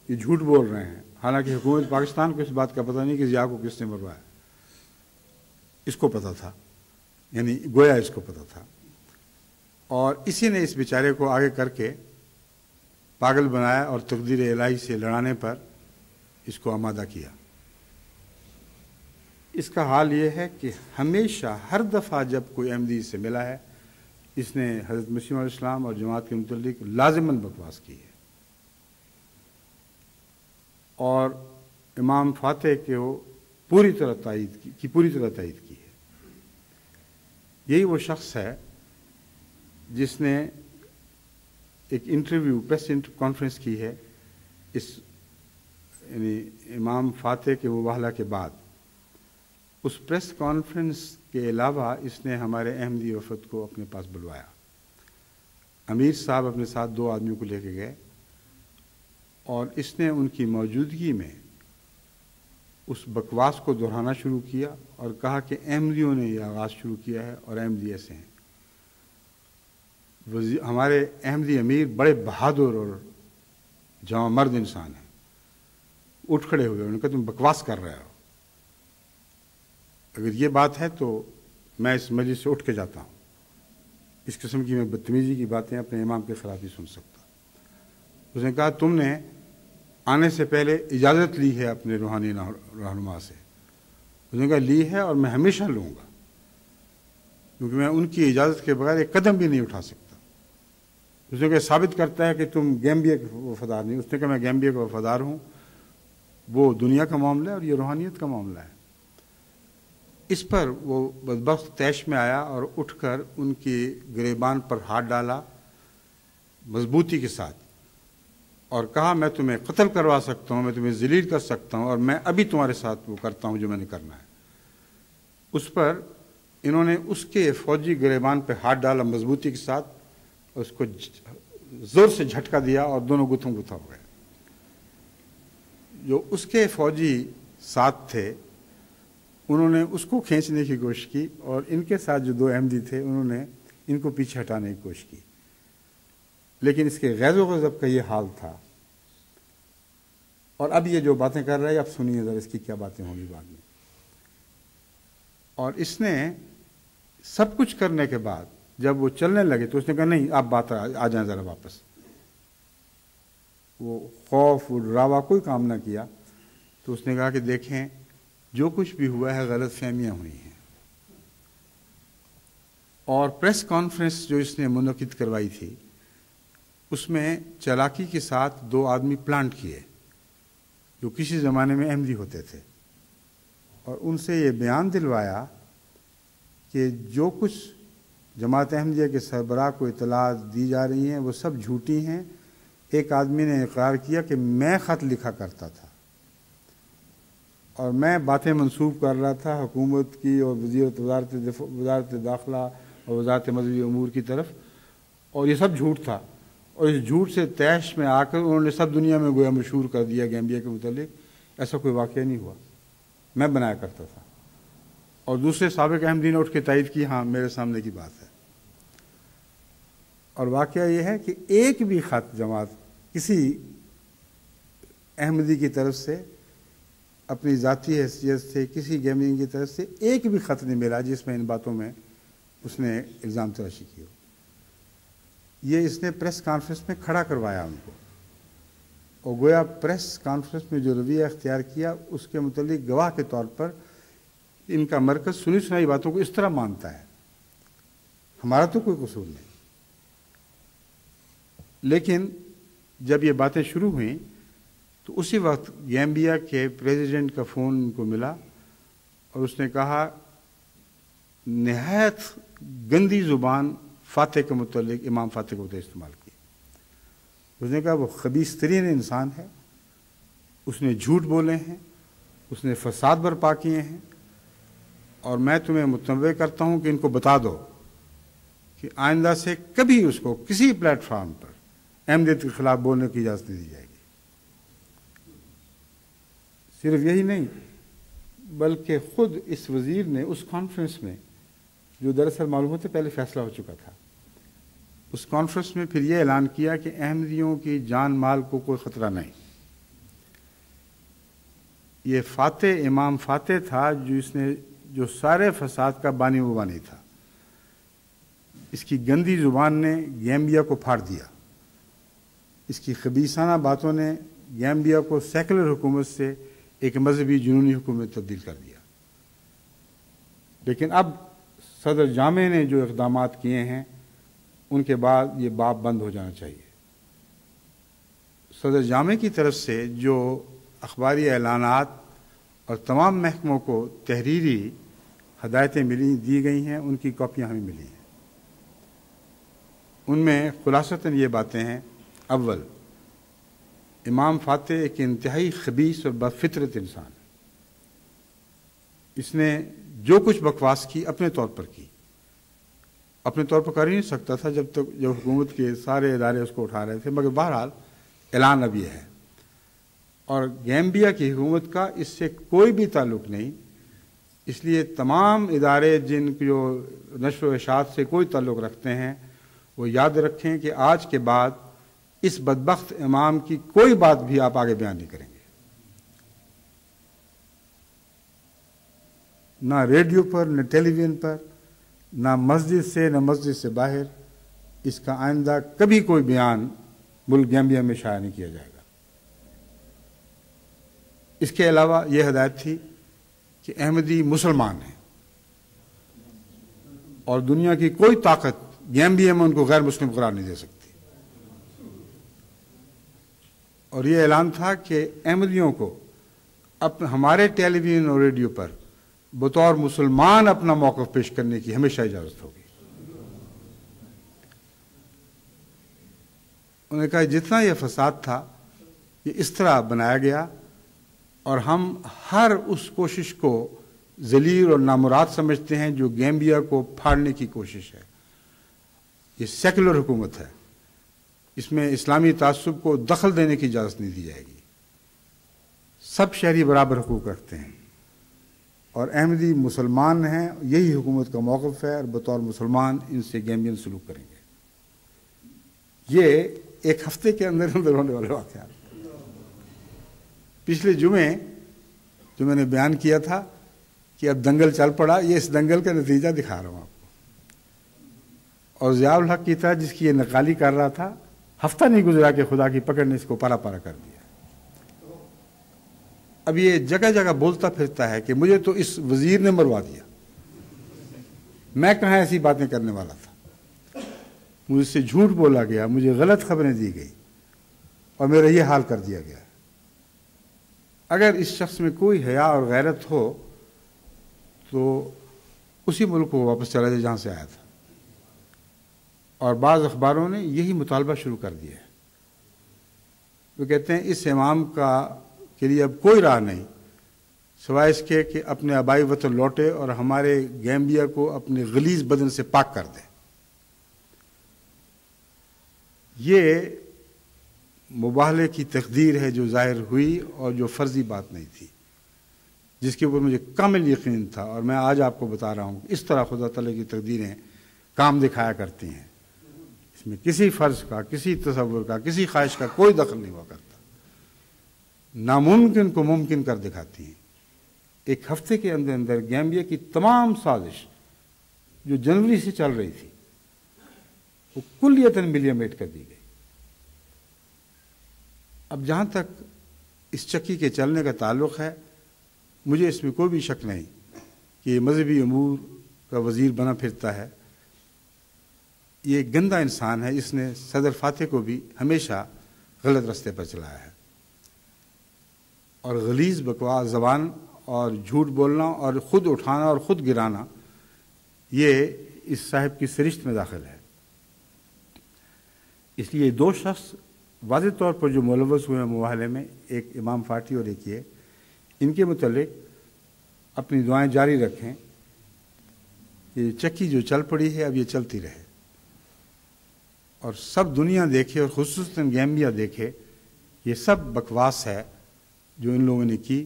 یہ جھوٹ بول رہے ہیں، حالانکہ حکومت پاکستان کو اس بات کا پتہ نہیں کہ ضیاء کو کس نے مروایا۔ اس کو پتہ تھا، یعنی گویا اس کو پتہ تھا، اور اسی نے اس بیچارے کو آگے کر کے پاگل بنایا اور تقدیر الہی سے لڑانے پر اس کو آمادہ کیا۔ اس کا حال یہ ہے کہ ہمیشہ ہر دفعہ جب کوئی احمدی سے ملا ہے، اس نے حضرت مسیح علیہ السلام اور جماعت کے متعلق لازماً بکواس کی ہے، اور امام فاتح کے وہ پوری طرح تائید کی ہے۔ یہی وہ شخص ہے جس نے ایک انٹرویو پریس کانفرنس کی ہے اس یعنی امام فاتح کے مباحلہ کے بعد۔ اس پریس کانفرنس کے علاوہ اس نے ہمارے احمدی وفد کو اپنے پاس بلوایا، امیر صاحب اپنے ساتھ 2 آدمیوں کو لے کے گئے اور اس نے ان کی موجودگی میں اس بکواس کو دہرانا شروع کیا اور کہا کہ احمدیوں نے یہ آغاز شروع کیا ہے اور احمدی ایسے ہیں. ہمارے احمدی امیر بڑے بہادر اور جواں مرد انسان ہیں. اٹھ کھڑے ہوئے، انہوں نے کہا تم بکواس کر رہے ہو، اگر یہ بات ہے تو میں اس مجلس سے اٹھ کے جاتا ہوں. اس قسم کی میں بدتمیزی کی باتیں اپنے امام کے خلاف ہی سن سکتا. اس نے کہا تم نے آنے سے پہلے اجازت لی ہے اپنے روحانی رہنما سے. اس نے کہا لی ہے اور میں ہمیشہ لوں گا، کیونکہ میں ان کی اجازت کے بغیر ایک قدم بھی نہیں اٹھا سکتا. اس نے کہا ثابت کرتا ہے کہ تم گیمبیا کے وفادار نہیں. اس نے کہا میں گیمبیا کا وفادار ہوں، وہ دنیا کا معاملہ ہے اور یہ روحانیت کا معاملہ ہے. اس پر وہ بدبخت طیش میں آیا اور اٹھ کر ان کی گریبان پر ہاتھ ڈالا مضبوطی کے ساتھ اور کہا میں تمہیں قتل کروا سکتا ہوں، میں تمہیں ذلیل کر سکتا ہوں، اور میں ابھی تمہارے ساتھ وہ کرتا ہوں جو میں نے کرنا ہے. اس پر انہوں نے اس کے فوجی گریبان پہ ہاتھ ڈالا مضبوطی کے ساتھ، اس کو زور سے جھٹکا دیا اور دونوں گتھم گتھا ہو گئے. جو اس کے فوجی ساتھ تھے انہوں نے اس کو کھینچنے کی کوشش کی اور ان کے ساتھ جو 2 احمدی تھے انہوں نے ان کو پیچھے ہٹانے کی کوشش کی. لیکن اس کے غیظ و غضب کا یہ حال تھا. اور اب یہ جو باتیں کر رہا ہے اب سنیے ذرا اس کی کیا باتیں ہوں گی بعد میں. اور اس نے سب کچھ کرنے کے بعد جب وہ چلنے لگے تو اس نے کہا نہیں آپ بات آ جائیں ذرا واپس. وہ خوف و ڈراوا کوئی کام نہ کیا. تو اس نے کہا کہ دیکھیں جو کچھ بھی ہوا ہے غلط فہمیاں ہوئی ہیں. اور پریس کانفرنس جو اس نے منعقد کروائی تھی اس میں چالاکی کے ساتھ 2 آدمی پلانٹ کیے جو کسی زمانے میں احمدی ہوتے تھے اور ان سے یہ بیان دلوایا کہ جو کچھ جماعت احمدیہ کے سربراہ کو اطلاعات دی جا رہی ہیں وہ سب جھوٹی ہیں. ایک آدمی نے اقرار کیا کہ میں خط لکھا کرتا تھا اور میں باتیں منسوب کر رہا تھا حکومت کی اور وزارت داخلہ اور وزارت مذہبی امور کی طرف، اور یہ سب جھوٹ تھا. اور اس جھوٹ سے طیش میں آ کر انہوں نے سب دنیا میں گویا مشہور کر دیا گیمبیا کے متعلق. ایسا کوئی واقعہ نہیں ہوا، میں بنایا کرتا تھا. اور دوسرے سابق احمدی نے اٹھ کے تائید کی ہاں میرے سامنے کی بات ہے. اور واقعہ یہ ہے کہ ایک بھی خط جماعت کسی احمدی کی طرف سے اپنی ذاتی حیثیت سے کسی گیمبیا کی طرف سے ایک بھی خط نہیں ملا جس میں ان باتوں میں اس نے الزام تراشی کی ہو. یہ اس نے پریس کانفرنس میں کھڑا کروایا ان کو، اور گویا پریس کانفرنس میں جو رویہ اختیار کیا اس کے متعلق گواہ کے طور پر ان کا مرکز سنی سنائی باتوں کو اس طرح مانتا ہے. ہمارا تو کوئی قصور نہیں. لیکن جب یہ باتیں شروع ہوئیں تو اسی وقت گیمبیا کے پریزیڈنٹ کا فون ان کو ملا اور اس نے کہا نہایت گندی زبان فاتح کے متعلق امام فاتح کو استعمال کی. اس نے کہا وہ خبیث ترین انسان ہے، اس نے جھوٹ بولے ہیں، اس نے فساد برپا کیے ہیں، اور میں تمہیں متنوع کرتا ہوں کہ ان کو بتا دو کہ آئندہ سے کبھی اس کو کسی پلیٹ فارم پر احمدیت کے خلاف بولنے کی اجازت نہیں دی جائے گی. صرف یہی نہیں بلکہ خود اس وزیر نے اس کانفرنس میں جو دراصل معلوم ہوتے پہلے فیصلہ ہو چکا تھا، اس کانفرنس میں پھر یہ اعلان کیا کہ احمدیوں کی جان مال کو کوئی خطرہ نہیں. یہ فاتح امام فاتح تھا جو سارے فساد کا بانی و بانی تھا. اس کی گندی زبان نے گیمبیا کو پھاڑ دیا. اس کی خبیثانہ باتوں نے گیمبیا کو سیکولر حکومت سے ایک مذہبی جنونی حکومت تبدیل کر دیا. لیکن اب صدر جامع نے جو اقدامات کیے ہیں ان کے بعد یہ باب بند ہو جانا چاہیے. صدر جامع کی طرف سے جو اخباری اعلانات اور تمام محکموں کو تحریری ہدایتیں دی گئی ہیں ان کی کاپیاں ہمیں ملی ہیں. ان میں خلاصتاً یہ باتیں ہیں. اول، امام فاتح ایک انتہائی خبیث اور بدفطرت انسان ہے. اس نے جو کچھ بکواس کی اپنے طور پر کی. اپنے طور پر کر ہی نہیں سکتا تھا جب حکومت کے سارے ادارے اس کو اٹھا رہے تھے، مگر بہرحال اعلان اب یہ ہے، اور گیمبیا کی حکومت کا اس سے کوئی بھی تعلق نہیں، اس لیے تمام ادارے جن جو نشر و اشاعت سے کوئی تعلق رکھتے ہیں وہ یاد رکھیں کہ آج کے بعد اس بدبخت امام کی کوئی بات بھی آپ آگے بیان نہیں کریں گے، نہ ریڈیو پر، نہ ٹیلی ویژن پر، نہ مسجد سے، نہ مسجد سے باہر، اس کا آئندہ کبھی کوئی بیان ملک گیمبیا میں شائع نہیں کیا جائے گا۔ اس کے علاوہ یہ ہدایت تھی کہ احمدی مسلمان ہیں اور دنیا کی کوئی طاقت گیمبیا میں ان کو غیر مسلم قرار نہیں دے سکتی، اور یہ اعلان تھا کہ احمدیوں کو ہمارے ٹیلی ویژن اور ریڈیو پر بطور مسلمان اپنا موقف پیش کرنے کی ہمیشہ اجازت ہوگی۔ انہوں نے کہا جتنا یہ فساد تھا یہ اس طرح بنایا گیا، اور ہم ہر اس کوشش کو ذلیل اور نامراد سمجھتے ہیں جو گیمبیا کو پھاڑنے کی کوشش ہے۔ یہ سیکولر حکومت ہے، اس میں اسلامی تعصب کو دخل دینے کی اجازت نہیں دی جائے گی، سب شہری برابر حقوق رکھتے ہیں، اور احمدی مسلمان ہیں، یہی حکومت کا موقف ہے، اور بطور مسلمان ان سے گیمبین سلوک کریں گے۔ یہ ایک ہفتے کے اندر اندر ہونے والے واقعات۔ پچھلے جمعے جو میں نے بیان کیا تھا کہ اب دنگل چل پڑا، یہ اس دنگل کا نتیجہ دکھا رہا ہوں آپ کو، اور ضیاء الحق کی طرح جس کی یہ نقالی کر رہا تھا، ہفتہ نہیں گزرا کہ خدا کی پکڑ نے اس کو پارا پارا کر دیا۔ اب یہ جگہ جگہ بولتا پھرتا ہے کہ مجھے تو اس وزیر نے مروا دیا، میں کہاں ایسی باتیں کرنے والا تھا، مجھ سے جھوٹ بولا گیا، مجھے غلط خبریں دی گئی اور میرا یہ حال کر دیا گیا۔ اگر اس شخص میں کوئی حیا اور غیرت ہو تو اسی ملک کو واپس چلا جائے جہاں سے آیا تھا، اور بعض اخباروں نے یہی مطالبہ شروع کر دیا ہے۔ وہ کہتے ہیں اس امام کے لیے اب کوئی راہ نہیں سوائے اس کے کہ اپنے آبائی وطن لوٹے اور ہمارے گیمبیا کو اپنے غلیظ بدن سے پاک کر دے۔ یہ مباہلے کی تقدیر ہے جو ظاہر ہوئی اور جو فرضی بات نہیں تھی، جس کے اوپر مجھے کامل یقین تھا، اور میں آج آپ کو بتا رہا ہوں اس طرح خدا تعالیٰ کی تقدیریں کام دکھایا کرتی ہیں، اس میں کسی فرض کا، کسی تصور کا، کسی خواہش کا کوئی دخل نہیں ہوا کرتا، ناممکن کو ممکن کر دکھاتی ہیں۔ ایک ہفتے کے اندر اندر گیمبیا کی تمام سازش جو جنوری سے چل رہی تھی وہ کلیتاً ملیمیٹ کر دی گئی۔ اب جہاں تک اس چکی کے چلنے کا تعلق ہے، مجھے اس میں کوئی بھی شک نہیں کہ یہ مذہبی امور کا وزیر بنا پھرتا ہے، یہ ایک گندا انسان ہے، اس نے صدر فاتح کو بھی ہمیشہ غلط راستے پر چلایا ہے، اور غلیظ بکواس زبان اور جھوٹ بولنا اور خود اٹھانا اور خود گرانا یہ اس صاحب کی سرشت میں داخل ہے۔ اس لیے دو شخص واضح طور پر جو ملوث ہوئے ہیں مباہلے میں، ایک امام فاٹی اور ایک یہ، ان کے متعلق اپنی دعائیں جاری رکھیں، یہ چکی جو چل پڑی ہے اب یہ چلتی رہے، اور سب دنیا دیکھے اور خصوصاً گیمبیا دیکھے یہ سب بکواس ہے جو ان لوگوں نے کی،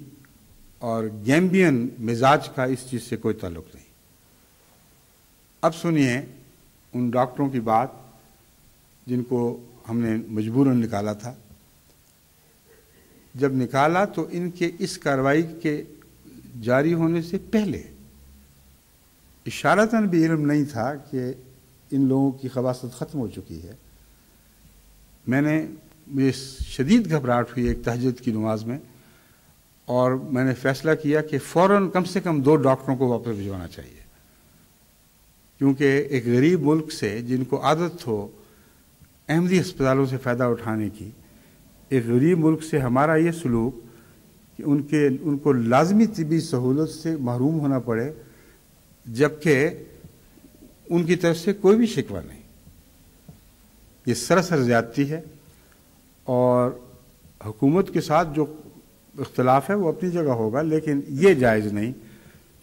اور گیمبین مزاج کا اس چیز سے کوئی تعلق نہیں۔ اب سنیے ان ڈاکٹروں کی بات جن کو ہم نے مجبوراً نکالا تھا۔ جب نکالا تو ان کے اس کارروائی کے جاری ہونے سے پہلے اشارتاً بھی علم نہیں تھا کہ ان لوگوں کی خباثت ختم ہو چکی ہے۔ مجھے شدید گھبراہٹ ہوئی ایک تہجد کی نماز میں، اور میں نے فیصلہ کیا کہ فوراً کم سے کم 2 ڈاکٹروں کو واپس بھجوانا چاہیے، کیونکہ ایک غریب ملک سے جن کو عادت ہو احمدی ہسپتالوں سے فائدہ اٹھانے کی، ایک غریب ملک سے ہمارا یہ سلوک کہ ان کو لازمی طبی سہولت سے محروم ہونا پڑے، جبکہ ان کی طرف سے کوئی بھی شکوہ نہیں، یہ سراسر زیادتی ہے۔ اور حکومت کے ساتھ جو اختلاف ہے وہ اپنی جگہ ہوگا، لیکن یہ جائز نہیں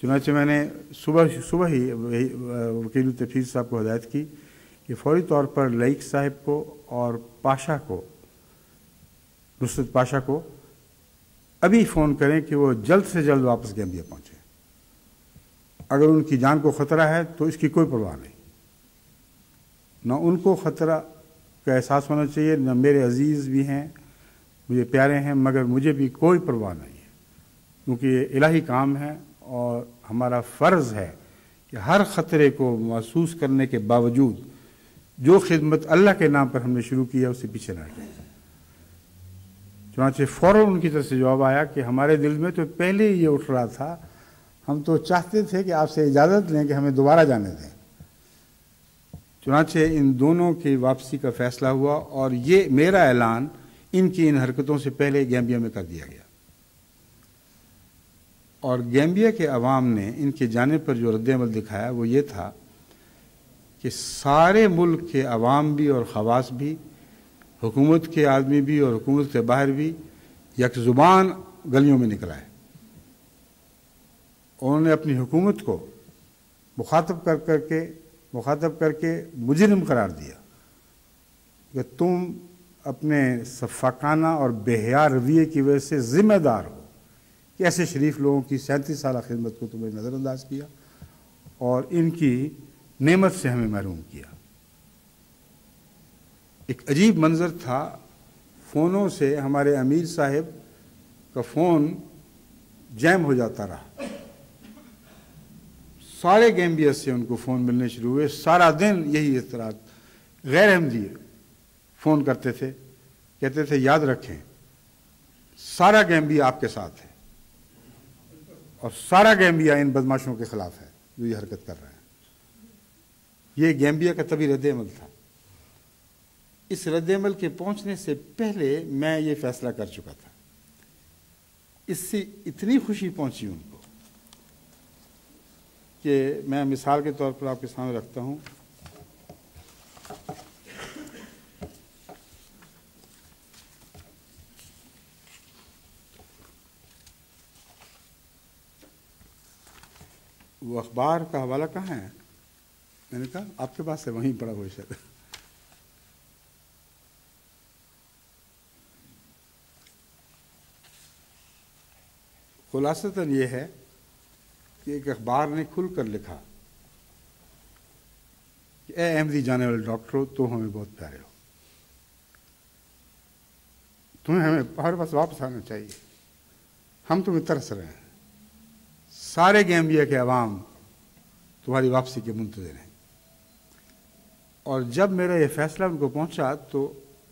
چنانچہ میں نے صبح ہی وکیل تفیض صاحب کو ہدایت کی کہ فوری طور پر لائق صاحب کو اور پاشا کو، نصرت پاشا کو ابھی فون کریں کہ وہ جلد سے جلد واپس گیمبیا پہنچے. اگر ان کی جان کو خطرہ ہے تو اس کی کوئی پرواہ نہیں. نہ ان کو خطرہ کا احساس ہونا چاہیے، نہ میرے عزیز بھی ہیں، مجھے پیارے ہیں، مگر مجھے بھی کوئی پرواہ نہیں ہے، کیونکہ یہ الہی کام ہے اور ہمارا فرض ہے کہ ہر خطرے کو محسوس کرنے کے باوجود جو خدمت اللہ کے نام پر ہم نے شروع کی ہے اسے پیچھے نہ ہٹیں. چنانچہ فوراً ان کی طرف سے جواب آیا کہ ہمارے دل میں تو پہلے ہی یہ اٹھ رہا تھا، ہم تو چاہتے تھے کہ آپ سے اجازت لیں کہ ہمیں دوبارہ جانے دیں. چنانچہ ان دونوں کی واپسی کا فیصلہ ہوا اور یہ میرا اعلان ان کی ان حرکتوں سے پہلے گیمبیا میں کر دیا گیا. اور گیمبیا کے عوام نے ان کے جانے پر جو رد عمل دکھایا وہ یہ تھا کہ سارے ملک کے عوام بھی اور خواص بھی، حکومت کے آدمی بھی اور حکومت کے باہر بھی یک زبان گلیوں میں نکل آئے. انہوں نے اپنی حکومت کو مخاطب کر کے مجرم قرار دیا کہ تم اپنے سفاکانہ اور بے حیا رویے کی وجہ سے ذمہ دار ہو کہ ایسے شریف لوگوں کی 37 سالہ خدمت کو تم نے نظر انداز کیا اور ان کی نعمت سے ہمیں محروم کیا. ایک عجیب منظر تھا، فونوں سے ہمارے امیر صاحب کا فون جیم ہو جاتا رہا. سارے گیمبیا سے ان کو فون ملنے شروع ہوئے، سارا دن یہی اعتراض. غیر احمدی فون کرتے تھے، کہتے تھے یاد رکھیں سارا گیمبیا آپ کے ساتھ ہے اور سارا گیمبیا ان بدماشوں کے خلاف ہے جو یہ حرکت کر رہے ہیں. یہ گیمبیا کا طبی رد عمل تھا. اس رد عمل کے پہنچنے سے پہلے میں یہ فیصلہ کر چکا تھا. اس سے اتنی خوشی پہنچی ان کو کہ میں مثال کے طور پر آپ کے سامنے رکھتا ہوں. وہ اخبار کا حوالہ کہاں ہے؟ میں نے کہا آپ کے پاس ہے، وہیں پڑا ہوا شاید. خلاصتاً یہ ہے کہ ایک اخبار نے کھل کر لکھا کہ اے احمدی جانے والے ڈاکٹروں، تم ہمیں بہت پیارے ہو، تمہیں ہمیں ہر وقت واپس آنا چاہیے، ہم تمہیں ترس رہے ہیں. سارے گیمبیا کے عوام تمہاری واپسی کے منتظر ہیں. اور جب میرا یہ فیصلہ ان کو پہنچا تو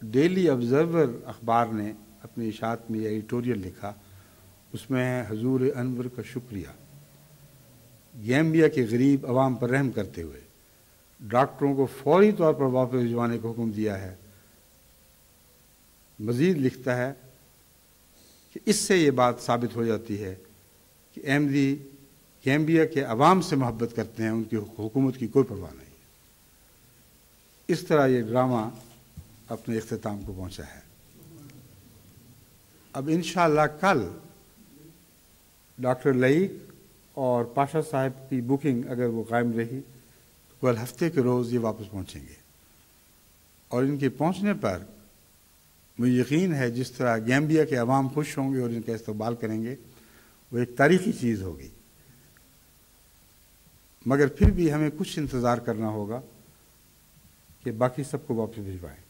ڈیلی آبزرور اخبار نے اپنی اشاعت میں یہ ایڈیٹوریل لکھا. اس میں ہے حضور انور کا شکریہ، گیمبیا کے غریب عوام پر رحم کرتے ہوئے ڈاکٹروں کو فوری طور پر واپس بھجوانے کا حکم دیا ہے. مزید لکھتا ہے کہ اس سے یہ بات ثابت ہو جاتی ہے کہ احمدی گیمبیا کے عوام سے محبت کرتے ہیں، ان کی حکومت کی کوئی پرواہ نہیں. اس طرح یہ ڈرامہ اپنے اختتام کو پہنچا ہے. اب انشاءاللہ کل ڈاکٹر لائق اور پاشا صاحب کی بکنگ اگر وہ قائم رہی تو کل ہفتے کے روز یہ واپس پہنچیں گے. اور ان کے پہنچنے پر مجھے یقین ہے جس طرح گیمبیا کے عوام خوش ہوں گے اور ان کا استقبال کریں گے وہ ایک تاریخی چیز ہوگی. مگر پھر بھی ہمیں کچھ انتظار کرنا ہوگا کہ باقی سب کو واپس بھجوائیں،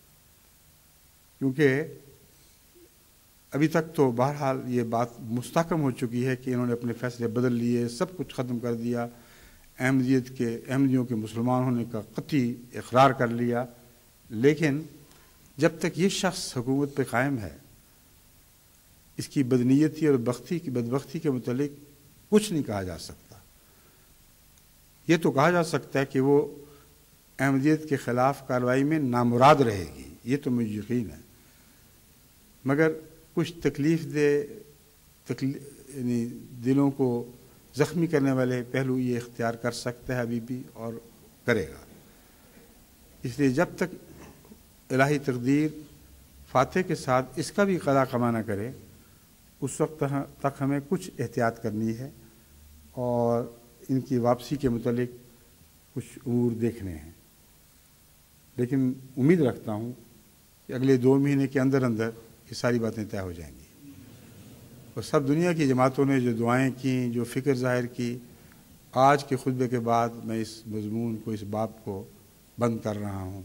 کیونکہ ابھی تک تو بہرحال یہ بات مستحکم ہو چکی ہے کہ انہوں نے اپنے فیصلے بدل لیے، سب کچھ ختم کر دیا، احمدیوں کے مسلمان ہونے کا قطعی اقرار کر لیا. لیکن جب تک یہ شخص حکومت پہ قائم ہے اس کی بدنیتی اور بدبختی کے متعلق کچھ نہیں کہا جا سکتا. یہ تو کہا جا سکتا ہے کہ وہ احمدیت کے خلاف کارروائی میں نامراد رہے گی، یہ تو مجھے یقین ہے. مگر کچھ تکلیف یعنی دلوں کو زخمی کرنے والے پہلو یہ اختیار کر سکتا ہے ابھی بھی اور کرے گا. اس لیے جب تک الہی تقدیر فاتح کے ساتھ اس کا بھی قضا کما نہ کرے اس وقت تک ہمیں کچھ احتیاط کرنی ہے اور ان کی واپسی کے متعلق کچھ امور دیکھنے ہیں، لیکن امید رکھتا ہوں کہ اگلے 2 مہینے کے اندر اندر یہ ساری باتیں طے ہو جائیں گی۔ اور سب دنیا کی جماعتوں نے جو دعائیں کیں، جو فکر ظاہر کی، آج کے خطبے کے بعد میں اس مضمون کو، اس باب کو بند کر رہا ہوں۔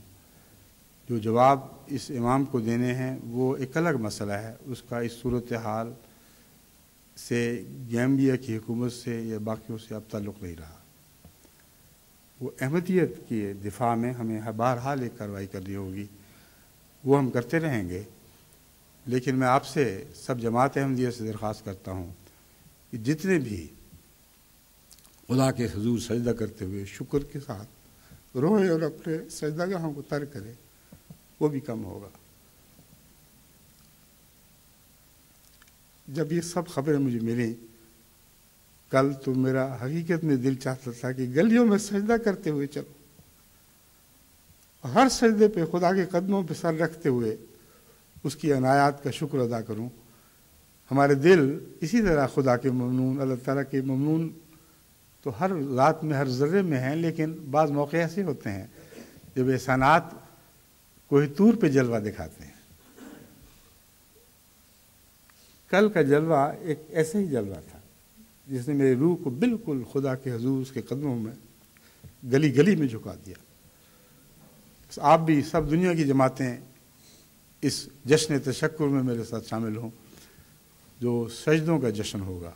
جو جواب اس امام کو دینے ہیں وہ ایک الگ مسئلہ ہے، اس کا اس صورتحال سے گیمبیا کی حکومت سے یا باقیوں سے اب تعلق نہیں رہا۔ وہ احمدیت کے دفاع میں ہمیں بہرحال ایک کارروائی کرنی ہوگی، وہ ہم کرتے رہیں گے، لیکن میں آپ سے سب جماعت احمدیہ سے درخواست کرتا ہوں کہ جتنے بھی خدا کے حضور سجدہ کرتے ہوئے شکر کے ساتھ روئے اور اپنے سجدہ گاہوں کو ترک کرے، وہ بھی کم ہوگا۔ جب یہ سب خبریں مجھے ملیں کل تو میرا حقیقت میں دل چاہتا تھا کہ گلیوں میں سجدہ کرتے ہوئے چلو، ہر سجدے پہ خدا کے قدموں پہ سر رکھتے ہوئے اس کی عنایات کا شکر ادا کروں۔ ہمارے دل اسی طرح خدا کے ممنون، اللہ تعالیٰ کے ممنون تو ہر ذات میں، ہر ذرے میں ہیں، لیکن بعض موقع ایسے ہوتے ہیں جب احسانات کوہ طور پہ جلوہ دکھاتے ہیں۔ کل کا جلوہ ایک ایسا ہی جلوہ تھا جس نے میری روح کو بالکل خدا کے حضور اس کے قدموں میں گلی گلی میں جھکا دیا۔ آپ بھی سب دنیا کی جماعتیں اس جشن تشکر میں میرے ساتھ شامل ہوں جو سجدوں کا جشن ہوگا،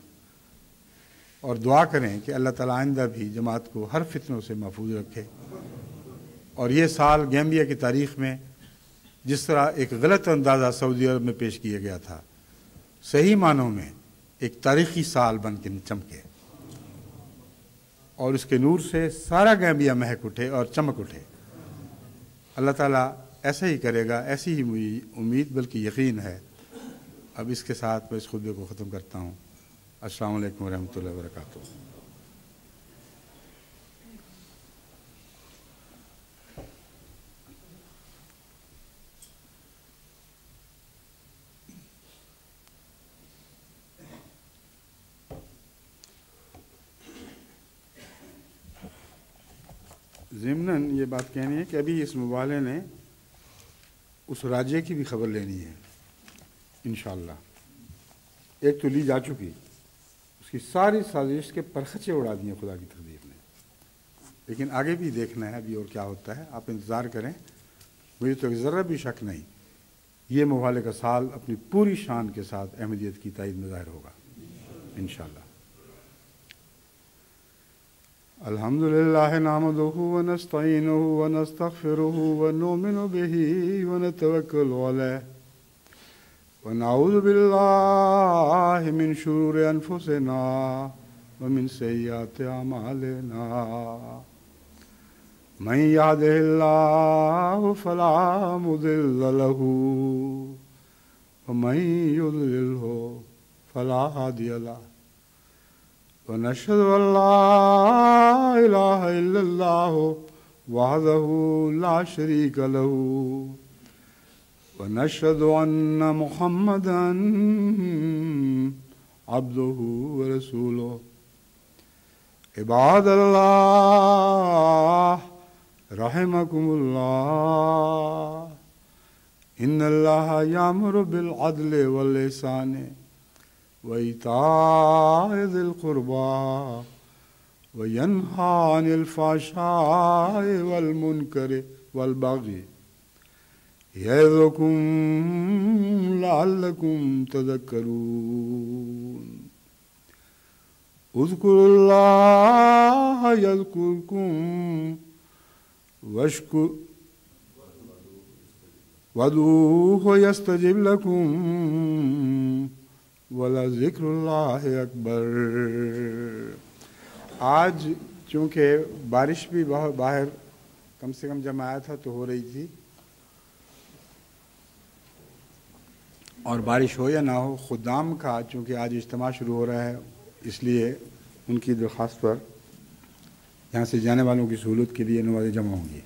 اور دعا کریں کہ اللہ تعالیٰ آئندہ بھی جماعت کو ہر فتنوں سے محفوظ رکھے، اور یہ سال گیمبیا کی تاریخ میں جس طرح ایک غلط اندازہ سعودی عرب میں پیش کیا گیا تھا، صحیح معنوں میں ایک تاریخی سال بن کے چمکے اور اس کے نور سے سارا گیمبیا مہک اٹھے اور چمک اٹھے۔ اللہ تعالیٰ ایسا ہی کرے گا، ایسی ہی مجھے امید بلکہ یقین ہے۔ اب اس کے ساتھ میں اس خطبے کو ختم کرتا ہوں۔ السلام علیکم ورحمۃ اللہ وبرکاتہ۔ ضمناً یہ بات کہنی ہے کہ ابھی اس مبالے نے اس راجے کی بھی خبر لینی ہے انشاءاللہ۔ ایک تو لی جا چکی، اس کی ساری سازش کے پرخچے اڑا دیے خدا کی تقدیر نے، لیکن آگے بھی دیکھنا ہے ابھی اور کیا ہوتا ہے۔ آپ انتظار کریں، مجھے تو ذرا بھی شک نہیں یہ مبالے کا سال اپنی پوری شان کے ساتھ احمدیت کی تائید میں ظاہر ہوگا انشاءاللہ۔ الحمد للہ نحمدہ ونستعینہ ونستغفرہ ونؤمن بہ ونتوکل علیہ ونعوذ باللہ من شرور انفسنا ومن سیئات اعمالنا من یہدہ اللہ فلا مضل لہ ومن یضللہ فلا ہادی لہ ونشهد أن لا إله إلا الله وحده لا شريك له ونشهد أن محمدا عبده ورسوله عباد الله رحمكم الله إن الله يأمر بالعدل والإحسان وإيتاء ذي القربى وينهى عن الفحشاء والمنكر والبغي يعظكم لعلكم تذكرون اذكروا الله يذكركم وادعوه يستجب لكم وَلَذِكْرُ اللَّهِ اکبر۔ آج چونکہ بارش بھی باہر کم سے کم جب آیا تھا تو ہو رہی تھی، اور بارش ہو یا نہ ہو، خدام کا چونکہ آج اجتماع شروع ہو رہا ہے، اس لیے ان کی درخواست پر یہاں سے جانے والوں کی سہولت کے لیے نمازیں جمع ہوں گی۔